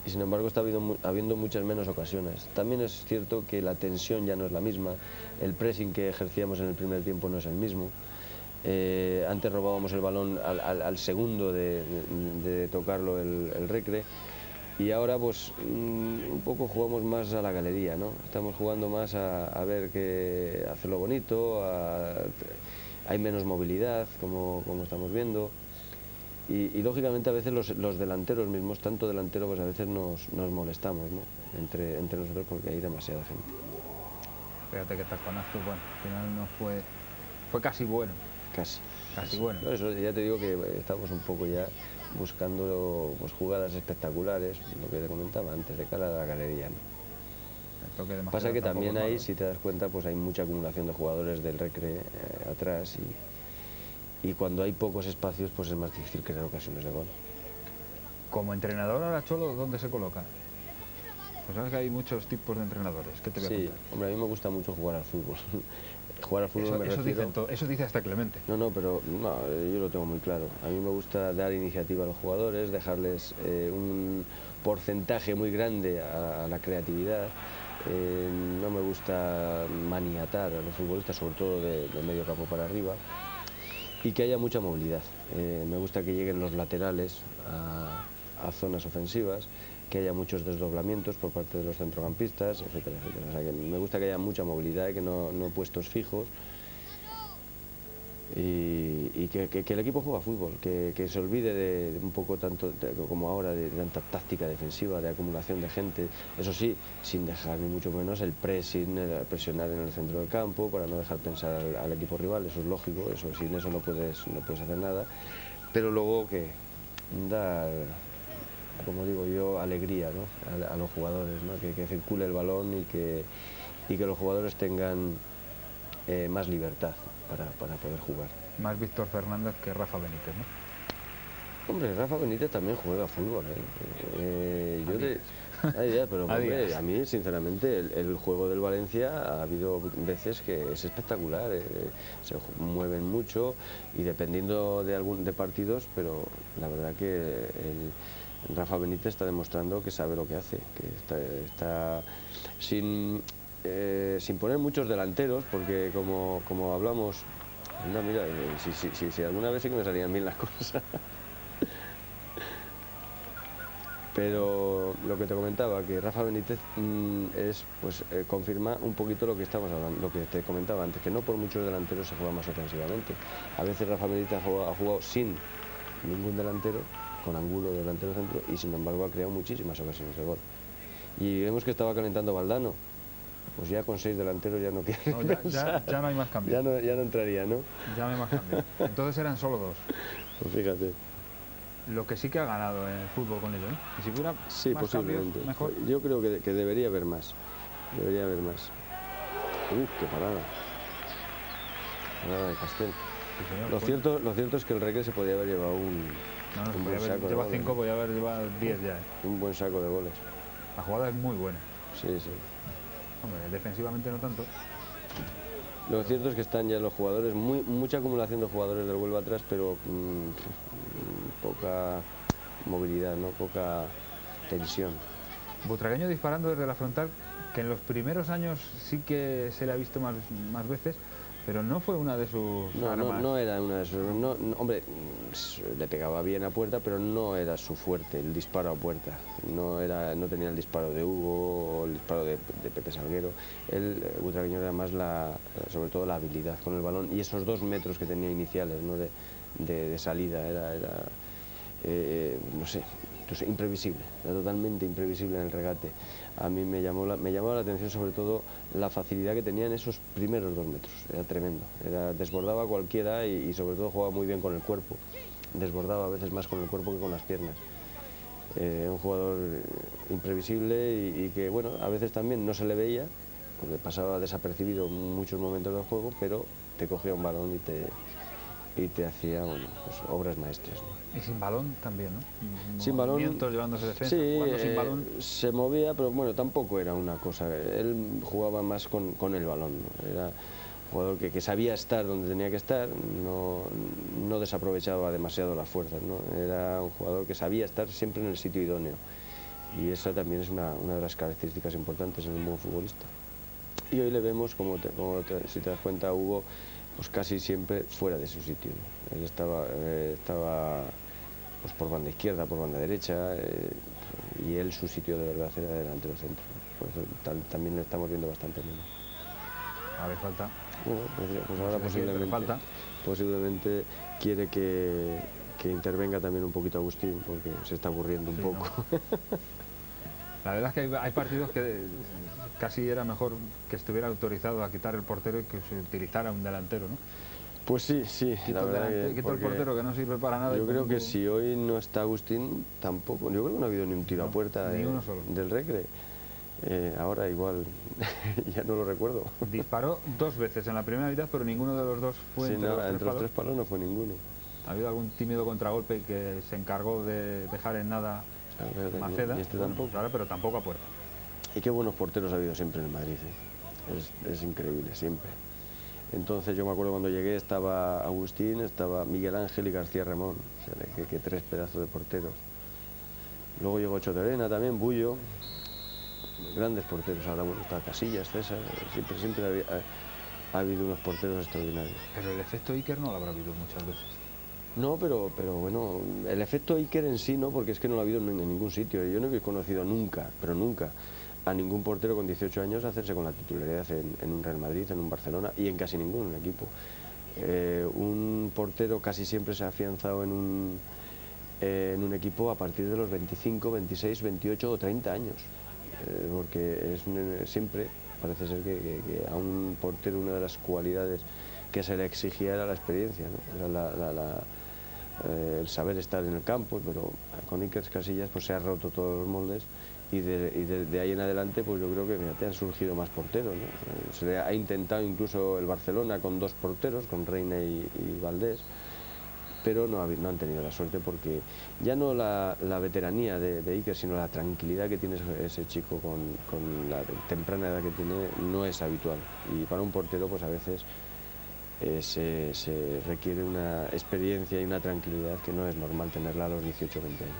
y sin embargo está habiendo muchas menos ocasiones. También es cierto que la tensión ya no es la misma, el pressing que ejercíamos en el primer tiempo no es el mismo. Antes robábamos el balón al segundo de tocarlo el Recre. Y ahora pues un poco jugamos más a la galería, ¿no? Estamos jugando más a ver que hacerlo bonito, hay menos movilidad, como estamos viendo. Y lógicamente a veces los delanteros mismos, tanto delantero, pues a veces nos molestamos, ¿no? Entre nosotros porque hay demasiada gente. Fíjate que taconazo, bueno, al final no fue casi bueno. Casi bueno. No, eso ya te digo que estamos un poco ya buscando pues, jugadas espectaculares, lo que te comentaba antes, de cara a la galería, ¿no? Pasa que también hay, si te das cuenta, pues hay mucha acumulación de jugadores del Recre atrás y cuando hay pocos espacios pues es más difícil crear ocasiones de gol. Como entrenador ahora, Cholo, ¿dónde se coloca? Pues sabes que hay muchos tipos de entrenadores. ¿Qué te voy a contar? Hombre, a mí me gusta mucho jugar al fútbol. Jugar al fútbol eso dice hasta Clemente. No, pero no, yo lo tengo muy claro. A mí me gusta dar iniciativa a los jugadores, dejarles un porcentaje muy grande a la creatividad. No me gusta maniatar a los futbolistas, sobre todo de medio campo para arriba, y que haya mucha movilidad. Me gusta que lleguen los laterales a zonas ofensivas, que haya muchos desdoblamientos por parte de los centrocampistas, etcétera, etcétera. O sea, que me gusta que haya mucha movilidad y que no puestos fijos y que el equipo juegue a fútbol, que se olvide de un poco tanto como ahora de tanta táctica defensiva, de acumulación de gente, eso sí, sin dejar ni mucho menos el pressing, el presionar en el centro del campo para no dejar pensar al equipo rival, eso es lógico, eso sin eso no puedes hacer nada, pero luego que dar, como digo yo, alegría, ¿no? a los jugadores, ¿no? que circule el balón y que los jugadores tengan más libertad para poder jugar. Más Víctor Fernández que Rafa Benítez, ¿no? Hombre, Rafa Benítez también juega fútbol, pero hombre, a mí sinceramente el juego del Valencia ha habido veces que es espectacular, se mueven mucho y dependiendo de partidos, pero la verdad que Rafa Benítez está demostrando que sabe lo que hace, que está sin poner muchos delanteros, porque como hablamos, no, mira, si alguna vez sí que me salían bien las cosas. Pero lo que te comentaba, que Rafa Benítez confirma un poquito lo que estamos hablando, lo que te comentaba antes, que no por muchos delanteros se juega más ofensivamente. A veces Rafa Benítez ha jugado sin ningún delantero, con Angulo de delantero centro, y sin embargo ha creado muchísimas ocasiones de gol. Y vemos que estaba calentando Valdano, pues ya con 6 delanteros ya no quiere ya no hay más cambio. Ya no entraría, ¿no? Ya no hay más cambio. Entonces eran solo 2. Pues fíjate. Lo que sí que ha ganado en el fútbol con ello, ¿eh? Y si hubiera más posiblemente. Cambios, mejor. Yo creo que debería haber más. Debería haber más. Qué parada. Parada de Castel. Sí, señor, lo cierto es que el Recre se podía haber llevado un buen saco. Lleva 5, podía haber llevado 10 ya. Un buen saco de goles. La jugada es muy buena. Sí. Hombre, defensivamente no tanto. Lo cierto es que están ya los jugadores, mucha acumulación de jugadores del Huelva atrás, pero poca movilidad, ¿no? Poca tensión. Butragueño disparando desde la frontal, que en los primeros años sí que se le ha visto más veces, pero no fue una de sus armas. No era una de sus... hombre, le pegaba bien a puerta, pero no era su fuerte, el disparo a puerta. No tenía el disparo de Hugo o el disparo de Pepe Salguero. Butragueño era más sobre todo la habilidad con el balón y esos 2 metros que tenía iniciales, ¿no? de salida. Era no sé, imprevisible, era totalmente imprevisible en el regate. A mí me llamaba la atención sobre todo la facilidad que tenía en esos primeros 2 metros, era tremendo, desbordaba a cualquiera y sobre todo jugaba muy bien con el cuerpo, desbordaba a veces más con el cuerpo que con las piernas. Un jugador imprevisible y que bueno, a veces también no se le veía, porque pasaba desapercibido en muchos momentos del juego, pero te cogía un balón y te hacía, bueno, pues, obras maestras, ¿no? Y sin balón también, ¿no? Sin balón, llevándose defensa, sí, jugando sin balón. se movía, pero bueno, tampoco era una cosa. Él jugaba más con el balón, ¿no? Era un jugador que sabía estar donde tenía que estar, no desaprovechaba demasiado las fuerzas, ¿no? Era un jugador que sabía estar siempre en el sitio idóneo. Y esa también es una de las características importantes en un buen futbolista. Y hoy le vemos, si te das cuenta, Hugo, pues casi siempre fuera de su sitio, ¿no? Él estaba pues por banda izquierda, por banda derecha, y él su sitio de verdad era delantero centro. Por eso también le estamos viendo bastante menos. A ver, falta. Bueno, pues ahora posiblemente quiere que intervenga también un poquito Agustín, porque se está aburriendo un poco. No. La verdad es que hay partidos que casi era mejor que estuviera autorizado a quitar el portero y que se utilizara un delantero, ¿no? Pues sí, quito el portero que no sirve para nada. Yo creo que si hoy no está Agustín, tampoco. Yo creo que no ha habido ni un tiro a puerta del Recre. Ahora igual, ya no lo recuerdo. Disparó 2 veces en la primera mitad, pero ninguno de los dos fue entre los 3 palos no fue ninguno. Ha habido algún tímido contragolpe que se encargó de dejar en nada Maceda, tampoco. Ahora, pero tampoco a puerta. Y qué buenos porteros ha habido siempre en el Madrid, ¿eh? Es increíble, siempre. Entonces yo me acuerdo cuando llegué estaba Agustín, estaba Miguel Ángel y García Ramón, o sea, que 3 pedazos de porteros. Luego llegó Choterena también, Bullo, grandes porteros. Ahora bueno, está Casillas, César, siempre ha habido unos porteros extraordinarios. Pero el efecto Iker no lo habrá habido muchas veces. No, pero bueno, el efecto Iker en sí no, porque es que no lo ha habido en ningún sitio. Yo no he conocido nunca, pero nunca, a ningún portero con 18 años hacerse con la titularidad en un Real Madrid, en un Barcelona y en casi ningún equipo. Un portero casi siempre se ha afianzado en un equipo a partir de los 25, 26, 28 o 30 años. Porque siempre parece ser que a un portero una de las cualidades que se le exigía era la experiencia, ¿no? Era el saber estar en el campo, pero con Iker Casillas pues se ha roto todos los moldes y de ahí en adelante pues yo creo que fíjate, han surgido más porteros, ¿no? Se le ha intentado incluso el Barcelona con 2 porteros, con Reina y Valdés, pero no han tenido la suerte porque ya no la veteranía de Iker, sino la tranquilidad que tiene ese chico con la temprana edad que tiene no es habitual, y para un portero pues a veces se requiere una experiencia y una tranquilidad que no es normal tenerla a los 18 o 20 años.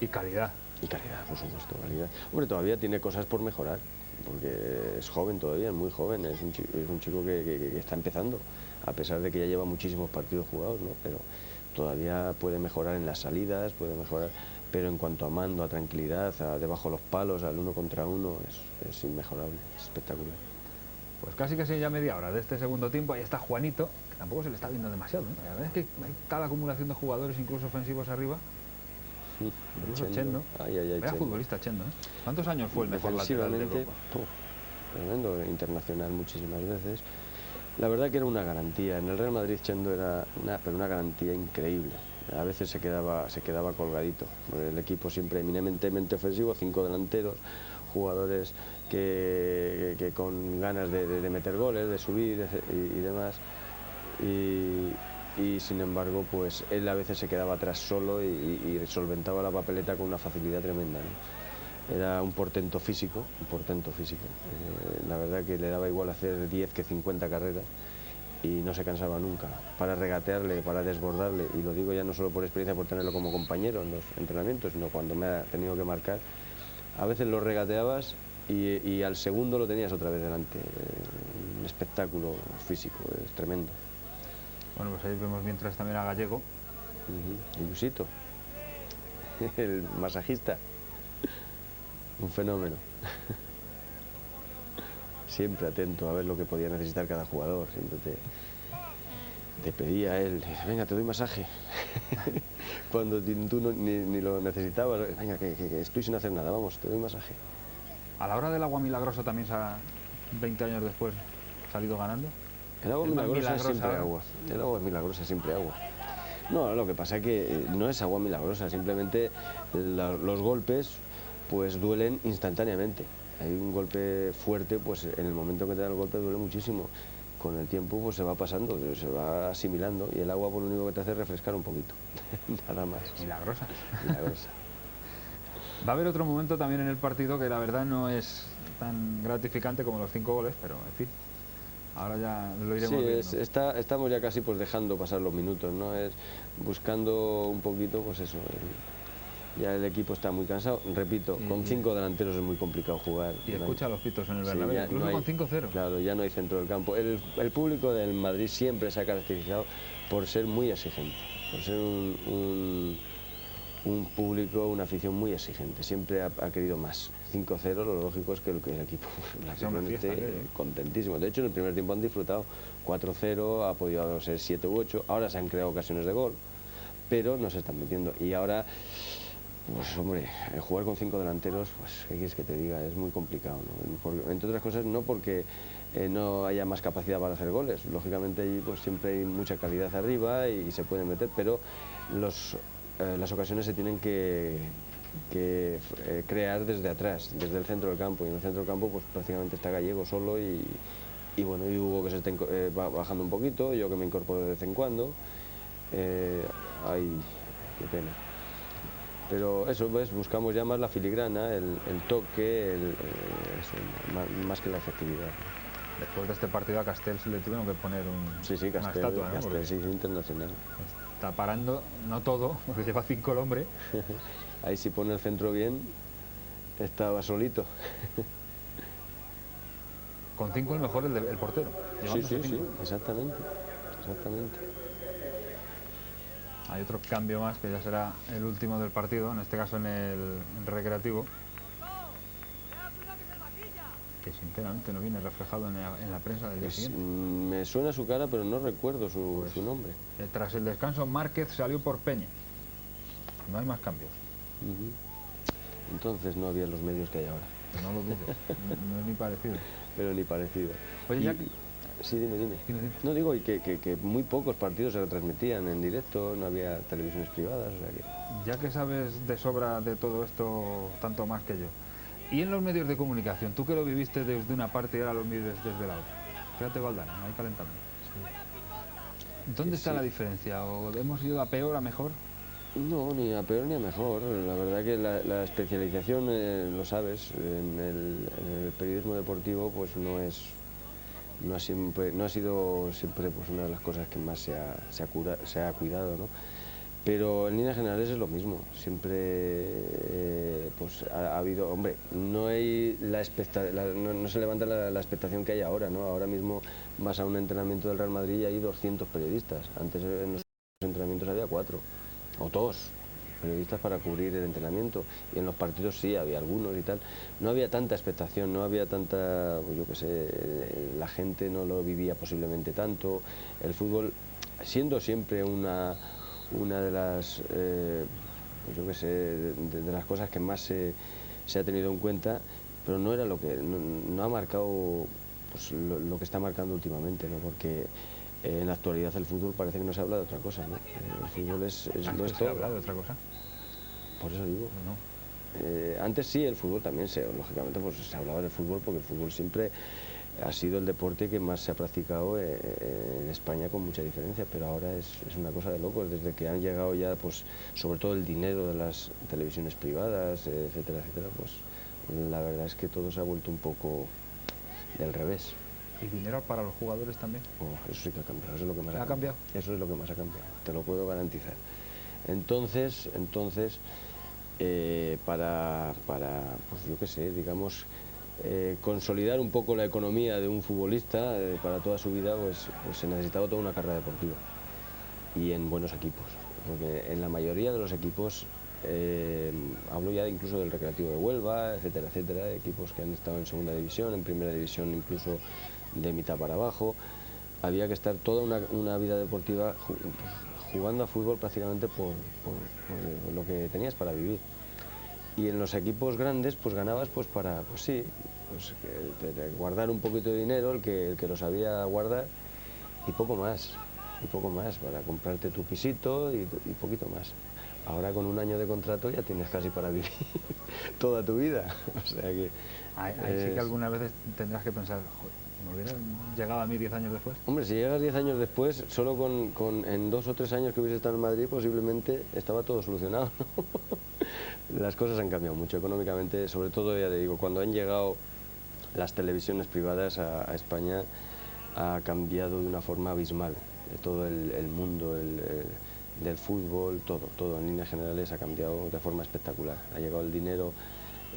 Y calidad. Y calidad, por supuesto, calidad. Hombre, todavía tiene cosas por mejorar, porque es joven todavía, es muy joven, es un chico que está empezando, a pesar de que ya lleva muchísimos partidos jugados, ¿no? Pero todavía puede mejorar en las salidas, puede mejorar, pero en cuanto a mando, a tranquilidad, a debajo de los palos, al 1 contra 1, es inmejorable, es espectacular. Pues casi ya media hora de este segundo tiempo. Ahí está Juanito, que tampoco se le está viendo demasiado, ¿no? La verdad es que hay tal acumulación de jugadores, incluso ofensivos arriba. Incluso Chendo. Vaya futbolista Chendo, ¿eh? ¿Cuántos años fue el mejor lateral de Europa? Tremendo, internacional muchísimas veces. La verdad que era una garantía. En el Real Madrid Chendo era una garantía increíble. A veces se quedaba colgadito. El equipo siempre eminentemente ofensivo, 5 delanteros, jugadores que con ganas de meter goles, de subir y demás. Y sin embargo, pues él a veces se quedaba atrás solo y solventaba la papeleta con una facilidad tremenda, ¿no? Era un portento físico. La verdad que le daba igual hacer 10 que 50 carreras y no se cansaba nunca para regatearle, para desbordarle, y lo digo ya no solo por experiencia, por tenerlo como compañero en los entrenamientos, sino cuando me ha tenido que marcar. A veces lo regateabas y al segundo lo tenías otra vez delante. Un espectáculo físico, es tremendo. Bueno, pues ahí vemos mientras también a Gallego. Y Lusito, el masajista, un fenómeno. Siempre atento a ver lo que podía necesitar cada jugador. Siempre te pedía a él, venga, te doy masaje. Cuando tú ni lo necesitabas, venga, que estoy sin hacer nada, vamos, te doy masaje. A la hora del agua milagrosa también 20 años después ha salido ganando. El agua milagrosa es siempre agua. El agua milagrosa es siempre agua. No, lo que pasa es que no es agua milagrosa, simplemente los golpes pues duelen instantáneamente. Hay un golpe fuerte, pues en el momento que te da el golpe duele muchísimo. con el tiempo pues se va pasando, se va asimilando, y el agua por lo único que te hace es refrescar un poquito, nada más. Milagrosa. Milagrosa. Va a haber otro momento también en el partido que la verdad no es tan gratificante como los 5 goles, pero en fin, ahora ya lo iremos viendo. Estamos ya casi pues dejando pasar los minutos, ¿no? Es buscando un poquito, pues eso, ya el equipo está muy cansado, repito, con 5 delanteros es muy complicado jugar. Y escucha los pitos en el Bernabéu, sí, incluso no con 5-0. Claro, ya no hay centro del campo. El público del Madrid siempre se ha caracterizado por ser muy exigente, por ser un público, una afición muy exigente, siempre ha querido más. 5-0, lo lógico es que el equipo esté contentísimo. De hecho, en el primer tiempo han disfrutado. 4-0, ha podido ser 7 u 8, ahora se han creado ocasiones de gol, pero no se están metiendo. Y ahora, pues hombre, jugar con 5 delanteros, pues qué quieres que te diga, es muy complicado, ¿no? Entre otras cosas, no porque no haya más capacidad para hacer goles, lógicamente allí pues siempre hay mucha calidad arriba y se pueden meter, pero las ocasiones se tienen que crear desde atrás, desde el centro del campo, y en el centro del campo pues prácticamente está Gallego solo y bueno, y Hugo que se está bajando un poquito, yo que me incorporo de vez en cuando. Ay, qué pena. Pero eso, pues, buscamos ya más la filigrana, el toque, más que la efectividad. Después de este partido a Castells le tuvieron que poner una estatua, ¿no? Castells, sí, internacional. Está parando, no todo, porque lleva 5 el hombre. Ahí si pone el centro bien, estaba solito. Con 5 el mejor el portero. Sí, exactamente. Hay otro cambio más que ya será el último del partido, en este caso en el recreativo, que sinceramente no viene reflejado en la prensa del día siguiente. Me suena su cara, pero no recuerdo su nombre. Tras el descanso, Márquez salió por Peña. No hay más cambios. Entonces no había los medios que hay ahora. No lo dudes, no es ni parecido. Pero ni parecido. Oye, sí, dime. No, digo que muy pocos partidos se retransmitían en directo, no había televisiones privadas, o sea que... Ya que sabes de sobra de todo esto, tanto más que yo, y en los medios de comunicación, tú que lo viviste desde una parte y ahora lo vives desde la otra, fíjate, Valdano, ahí calentando. Sí. ¿Dónde está la diferencia? ¿O hemos ido a peor, a mejor? No, ni a peor ni a mejor. La verdad que la especialización, lo sabes, en el periodismo deportivo pues no ha sido siempre pues una de las cosas que más se ha cuidado, ¿no? Pero en líneas generales es lo mismo, siempre pues ha habido, hombre, no hay no se levanta la expectación que hay ahora, ¿no? Ahora mismo vas a un entrenamiento del Real Madrid y hay 200 periodistas, antes en los entrenamientos había 4 o 2 periodistas para cubrir el entrenamiento, y en los partidos sí, había algunos y tal. No había tanta expectación, no había tanta, yo qué sé, la gente no lo vivía posiblemente tanto. El fútbol, siendo siempre una de las, yo qué sé, de las cosas que más se ha tenido en cuenta, pero no era lo que, no ha marcado pues, lo que está marcando últimamente, ¿no? Porque en la actualidad el fútbol parece que no se habla de otra cosa, ¿no? El fútbol lo es todo. ¿Se habla de otra cosa? Por eso digo. No. Antes sí, el fútbol también, lógicamente pues, se hablaba del fútbol, porque el fútbol siempre ha sido el deporte que más se ha practicado en España, con mucha diferencia, pero ahora es una cosa de locos, desde que han llegado ya, pues, sobre todo el dinero de las televisiones privadas, etcétera, pues la verdad es que todo se ha vuelto un poco del revés. ¿Y dinero para los jugadores también? Eso sí que ha cambiado, eso es lo que más ha cambiado. Eso es lo que más ha cambiado, te lo puedo garantizar. Entonces para pues yo qué sé, digamos, consolidar un poco la economía de un futbolista para toda su vida, pues se necesitaba toda una carrera deportiva, y en buenos equipos, porque en la mayoría de los equipos, hablo ya incluso del Recreativo de Huelva, etcétera, equipos que han estado en segunda división, en primera división incluso de mitad para abajo, había que estar toda una vida deportiva jugando a fútbol prácticamente por lo que tenías para vivir. Y en los equipos grandes pues ganabas pues para, pues sí, pues guardar un poquito de dinero, el que lo sabía guardar, y poco más para comprarte tu pisito y poquito más. Ahora con un año de contrato ya tienes casi para vivir toda tu vida. O sea que ahí sí que algunas veces tendrás que pensar, me hubiera llegado a mí 10 años después. Hombre, si llegas 10 años después, solo en 2 o 3 años que hubiese estado en Madrid, posiblemente estaba todo solucionado, ¿no? Las cosas han cambiado mucho económicamente, sobre todo, ya te digo, cuando han llegado las televisiones privadas a España, ha cambiado de una forma abismal. Todo el mundo del fútbol, todo en líneas generales ha cambiado de forma espectacular. Ha llegado el dinero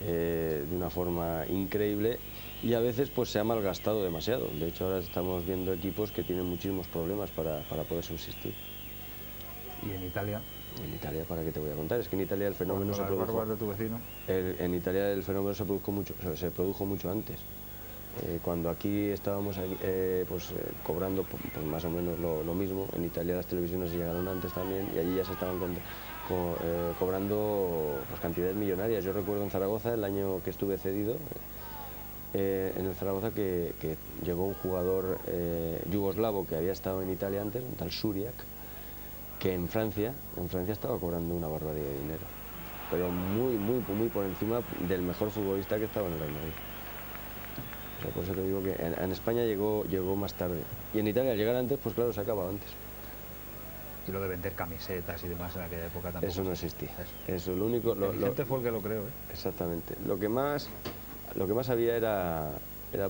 de una forma increíble y a veces pues se ha malgastado demasiado. De hecho, ahora estamos viendo equipos que tienen muchísimos problemas para poder subsistir. ¿Y en Italia? En Italia, ¿para qué te voy a contar? Es que en Italia el fenómeno se produjo... de tu vecino. En Italia el fenómeno se produjo mucho antes. Cuando aquí estábamos cobrando pues más o menos lo mismo, en Italia las televisiones llegaron antes también y allí ya se estaban cobrando pues, cantidades millonarias. Yo recuerdo en Zaragoza, el año que estuve cedido, en el Zaragoza, que llegó un jugador yugoslavo que había estado en Italia antes, un tal Šuriak, que en Francia estaba cobrando una barbaridad de dinero, pero muy por encima del mejor futbolista que estaba en el Real Madrid. O sea, por eso te digo que en España llegó más tarde. Y en Italia, al llegar antes, pues claro, se ha acabado antes. Y lo de vender camisetas y demás en aquella época tampoco. Eso no existía. Eso lo único... Vicente fue el que lo creó, ¿eh? Exactamente. Lo que más había era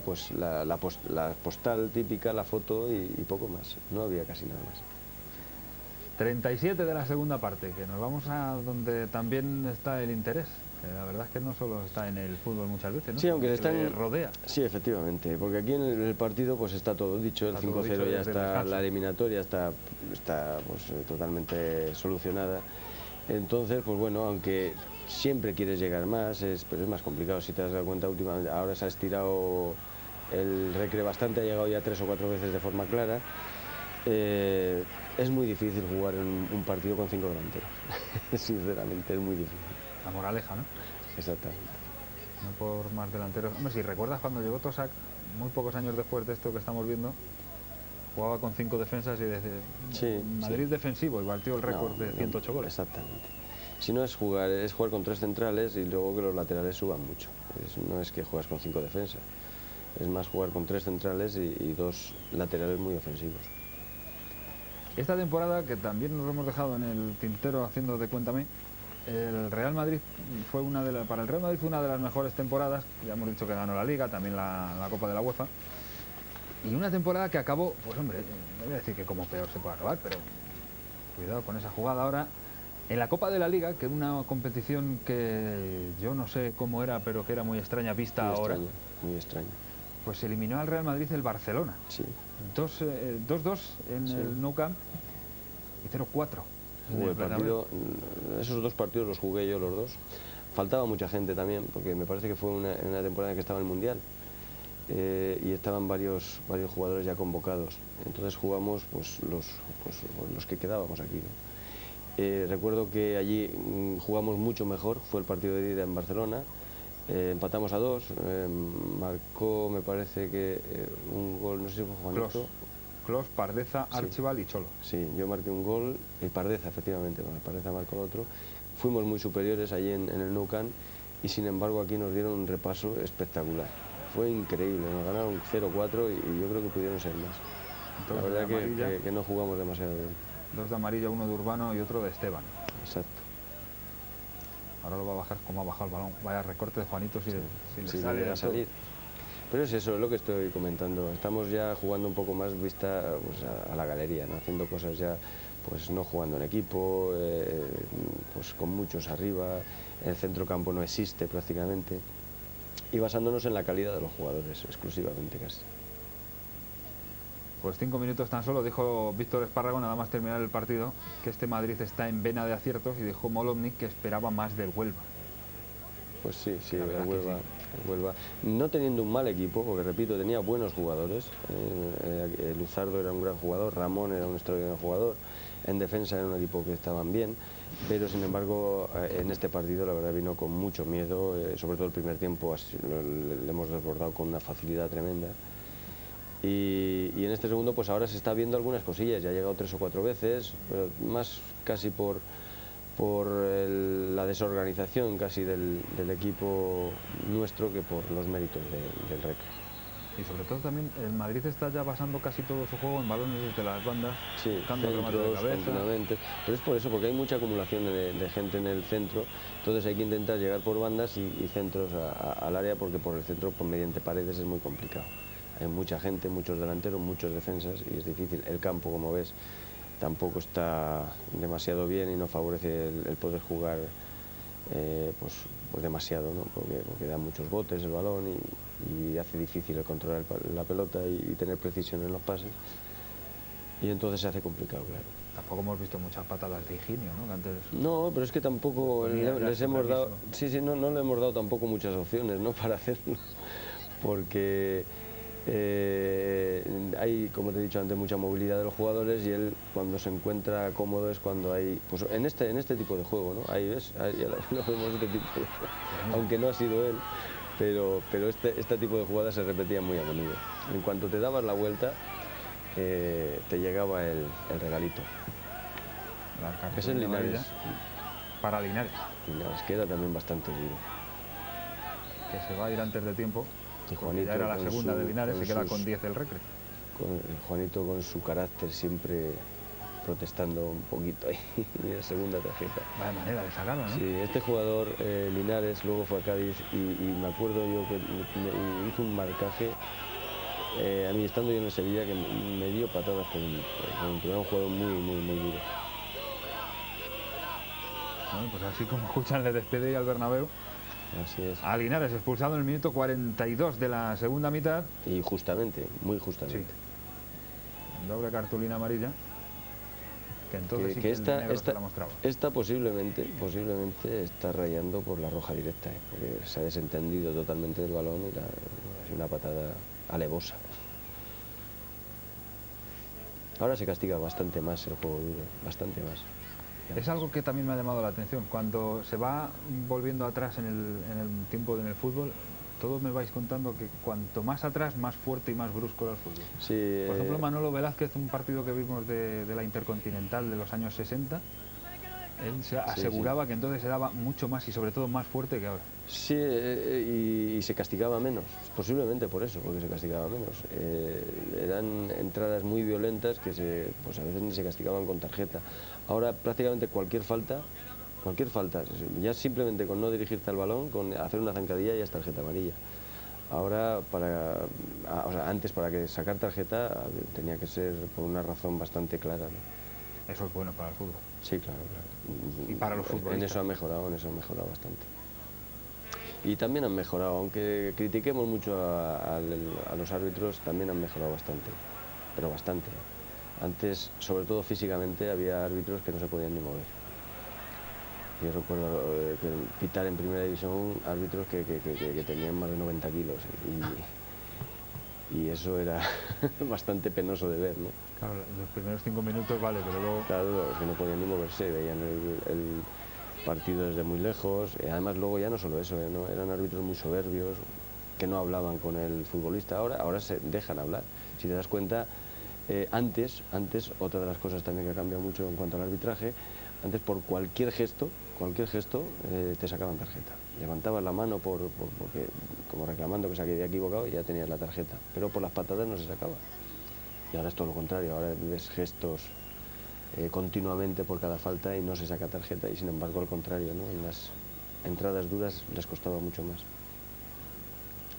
pues la postal típica, la foto y poco más. No había casi nada más. 37 de la segunda parte, que nos vamos a donde también está el interés. La verdad es que no solo está en el fútbol muchas veces, ¿no? Sí, aunque está rodea. Sí, efectivamente, porque aquí en el partido pues está todo dicho, el 5-0 ya está, la eliminatoria está pues totalmente solucionada. Entonces, pues bueno, aunque siempre quieres llegar más, pero es más complicado. Si te has dado cuenta, últimamente ahora se ha estirado el recreo bastante, ha llegado ya 3 o 4 veces de forma clara. Es muy difícil jugar en un partido con 5 delanteros. Sinceramente, es muy difícil. La moraleja, ¿no? Exactamente. No por más delanteros. Hombre, si recuerdas cuando llegó Tosac, muy pocos años después de esto que estamos viendo, jugaba con 5 defensas y desde Madrid defensivo y batió el récord de 108 goles. Exactamente. Si no es jugar con 3 centrales y luego que los laterales suban mucho. No es que juegas con 5 defensas. Es más jugar con 3 centrales y 2 laterales muy ofensivos. Esta temporada, que también nos lo hemos dejado en el tintero haciendo de Cuéntame, el Real Madrid para el Real Madrid fue una de las mejores temporadas. Ya hemos dicho que ganó la Liga, también la Copa de la UEFA, y una temporada que acabó, pues hombre, no voy a decir que como peor se puede acabar, pero cuidado con esa jugada ahora. En la Copa de la Liga, que era una competición que yo no sé cómo era, pero que era muy extraña vista muy ahora. Muy extraña. Pues eliminó al Real Madrid el Barcelona. Sí. 2-2 en el Nou Camp y 0-4. El partido, esos 2 partidos los jugué yo los 2. Faltaba mucha gente también, porque me parece que fue una temporada en que estaba el Mundial y estaban varios jugadores ya convocados. Entonces jugamos pues los que quedábamos aquí, ¿no? Recuerdo que allí jugamos mucho mejor, fue el partido de ida en Barcelona. Empatamos a 2, marcó, me parece que un gol, no sé si fue Juanito. Clos, Pardeza, Archibald y Cholo. Sí, yo marqué un gol, y Pardeza, efectivamente, Pardeza marcó el otro. Fuimos muy superiores allí en el Nou Camp y sin embargo aquí nos dieron un repaso espectacular. Fue increíble, nos ganaron 0-4 y yo creo que pudieron ser más. Entonces, la verdad que no jugamos demasiado bien. 2 de amarilla, 1 de Urbano y otro de Esteban. Exacto. Ahora lo va a bajar como ha bajado el balón. Vaya recorte de Juanito si le sale a salir. Pero es eso, es lo que estoy comentando. Estamos ya jugando un poco más vista pues, a la galería, ¿no? Haciendo cosas ya, pues no jugando en equipo, pues con muchos arriba, el centrocampo no existe prácticamente, y basándonos en la calidad de los jugadores exclusivamente casi. Pues 5 minutos tan solo, dijo Víctor Espárrago, nada más terminar el partido, que este Madrid está en vena de aciertos, y dijo Molovnik que esperaba más del Huelva. Pues sí, el Huelva, no teniendo un mal equipo, porque repito, tenía buenos jugadores. Luzardo era un gran jugador, Ramón era un extraordinario jugador, en defensa era un equipo que estaban bien, pero sin embargo en este partido la verdad vino con mucho miedo, sobre todo el primer tiempo le hemos desbordado con una facilidad tremenda. Y en este segundo pues ahora se está viendo algunas cosillas, ya ha llegado 3 o 4 veces, pero más casi por la desorganización casi del equipo nuestro que por los méritos del Recre. Y sobre todo también el Madrid está ya basando casi todo su juego en balones desde las bandas, sí, buscando el remate de centros cabeza. continuamente. Pero es por eso, porque hay mucha acumulación de gente en el centro, entonces hay que intentar llegar por bandas y centros al área, porque por el centro, pues, mediante paredes es muy complicado. Hay mucha gente, muchos delanteros, muchos defensas y es difícil. El campo, como ves, tampoco está demasiado bien y no favorece el poder jugar pues demasiado, ¿no? Porque da muchos botes el balón y hace difícil el controlar la pelota y tener precisión en los pases, y entonces se hace complicado, claro. Tampoco hemos visto muchas patadas de Higinio, ¿no? Que antes... No, pero es que tampoco les hemos dado, no le hemos dado tampoco muchas opciones, ¿no? Para hacerlo, porque hay, como te he dicho antes, mucha movilidad de los jugadores, y él, cuando se encuentra cómodo, es cuando hay, pues en este tipo de juego, ¿no? Ahí ves, ahí ya lo vemos, este tipo de juego, aunque no ha sido él, pero este tipo de jugadas se repetían muy a menudo. En cuanto te dabas la vuelta, te llegaba el regalito. Es el Linares. Para Linares. Linares, que era también bastante duro. Que se va a ir antes de tiempo. Y Juanito, ya era la segunda de Linares, se queda con 10 el Recre. Juanito, con su carácter, siempre protestando un poquito ahí, y la segunda tarjeta. Vaya manera de sacarlo, ¿no? Sí, este jugador, Linares, luego fue a Cádiz y me acuerdo yo que hizo un marcaje, a mí estando yo en el Sevilla, que me dio patadas con un jugador muy duro. Bueno, pues así como escuchan, le despide al Bernabéu. Así es. A Linares, expulsado en el minuto 42 de la segunda mitad. Y justamente, muy justamente. Sí. Doble cartulina amarilla. Que entonces que esta posiblemente está rayando por la roja directa, porque se ha desentendido totalmente del balón y es una patada alevosa. Ahora se castiga bastante más el juego duro, bastante más. Es algo que también me ha llamado la atención. Cuando se va volviendo atrás en el tiempo en el fútbol, todos me vais contando que cuanto más atrás, más fuerte y más brusco era el fútbol. Sí, por ejemplo, Manolo Velázquez, un partido que vimos de la Intercontinental de los años 60, él se aseguraba que entonces se daba mucho más y sobre todo más fuerte que ahora. Sí, y se castigaba menos, posiblemente por eso, porque se castigaba menos. Eran entradas muy violentas que pues a veces ni se castigaban con tarjeta. Ahora prácticamente cualquier falta, ya simplemente con no dirigirte al balón, con hacer una zancadilla ya es tarjeta amarilla. Ahora, antes para que sacar tarjeta tenía que ser por una razón bastante clara, ¿no? Eso es bueno para el fútbol. Sí, claro. Y para los futbolistas. En eso han mejorado bastante. Y también han mejorado, aunque critiquemos mucho a los árbitros, también han mejorado bastante, pero bastante. Antes, sobre todo físicamente, había árbitros que no se podían ni mover. Yo recuerdo pitar en primera división árbitros que tenían más de 90 kilos y eso era bastante penoso de ver, ¿no? Claro, los primeros 5 minutos vale, pero luego... Claro, es que no podían ni moverse, veían el partido desde muy lejos. Además, luego ya no solo eso, ¿no? Eran árbitros muy soberbios, que no hablaban con el futbolista. Ahora se dejan hablar. Si te das cuenta, antes, otra de las cosas también que ha cambiado mucho en cuanto al arbitraje, antes por cualquier gesto te sacaban tarjeta. Levantabas la mano porque, como reclamando que se había equivocado, y ya tenías la tarjeta. Pero por las patadas no se sacaba. Y ahora es todo lo contrario, ahora ves gestos continuamente por cada falta y no se saca tarjeta, y sin embargo al contrario, ¿no? En las entradas duras les costaba mucho más.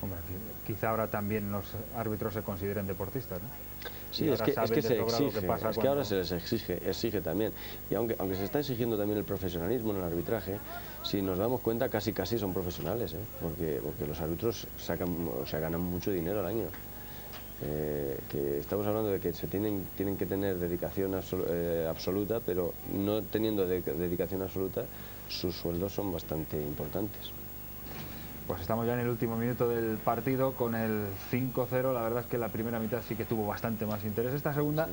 Hombre, quizá ahora también los árbitros se consideren deportistas, ¿no? Sí, es que se exige, que ahora se les exige también. Y aunque se está exigiendo también el profesionalismo en el arbitraje, si nos damos cuenta casi son profesionales, porque los árbitros ganan mucho dinero al año. Que estamos hablando de que tienen que tener dedicación absoluta, pero no teniendo dedicación absoluta, sus sueldos son bastante importantes. Pues estamos ya en el último minuto del partido con el 5-0. La verdad es que la primera mitad sí que tuvo bastante más interés. Esta segunda, sí.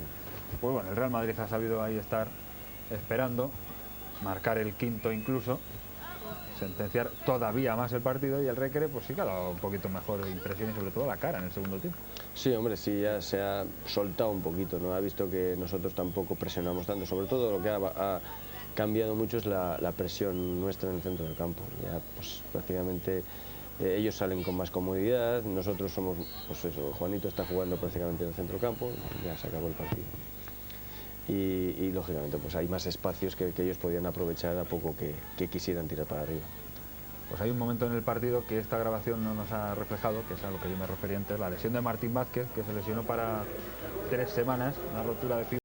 Pues bueno, el Real Madrid ha sabido ahí estar esperando, marcar el quinto incluso, sentenciar todavía más el partido, y el Recre pues sí que ha dado un poquito mejor de impresión y sobre todo la cara en el segundo tiempo. Sí, hombre, sí, ya se ha soltado un poquito, ¿no? Ha visto que nosotros tampoco presionamos tanto. Sobre todo lo que ha cambiado mucho es la presión nuestra en el centro del campo. Ya pues prácticamente ellos salen con más comodidad, nosotros somos, pues eso, Juanito está jugando prácticamente en el centrocampo, ya se acabó el partido. Y lógicamente pues hay más espacios que ellos podían aprovechar a poco que quisieran tirar para arriba. Pues hay un momento en el partido que esta grabación no nos ha reflejado, que es a lo que yo me refería antes, la lesión de Martín Vázquez, que se lesionó para 3 semanas, una rotura de fibra.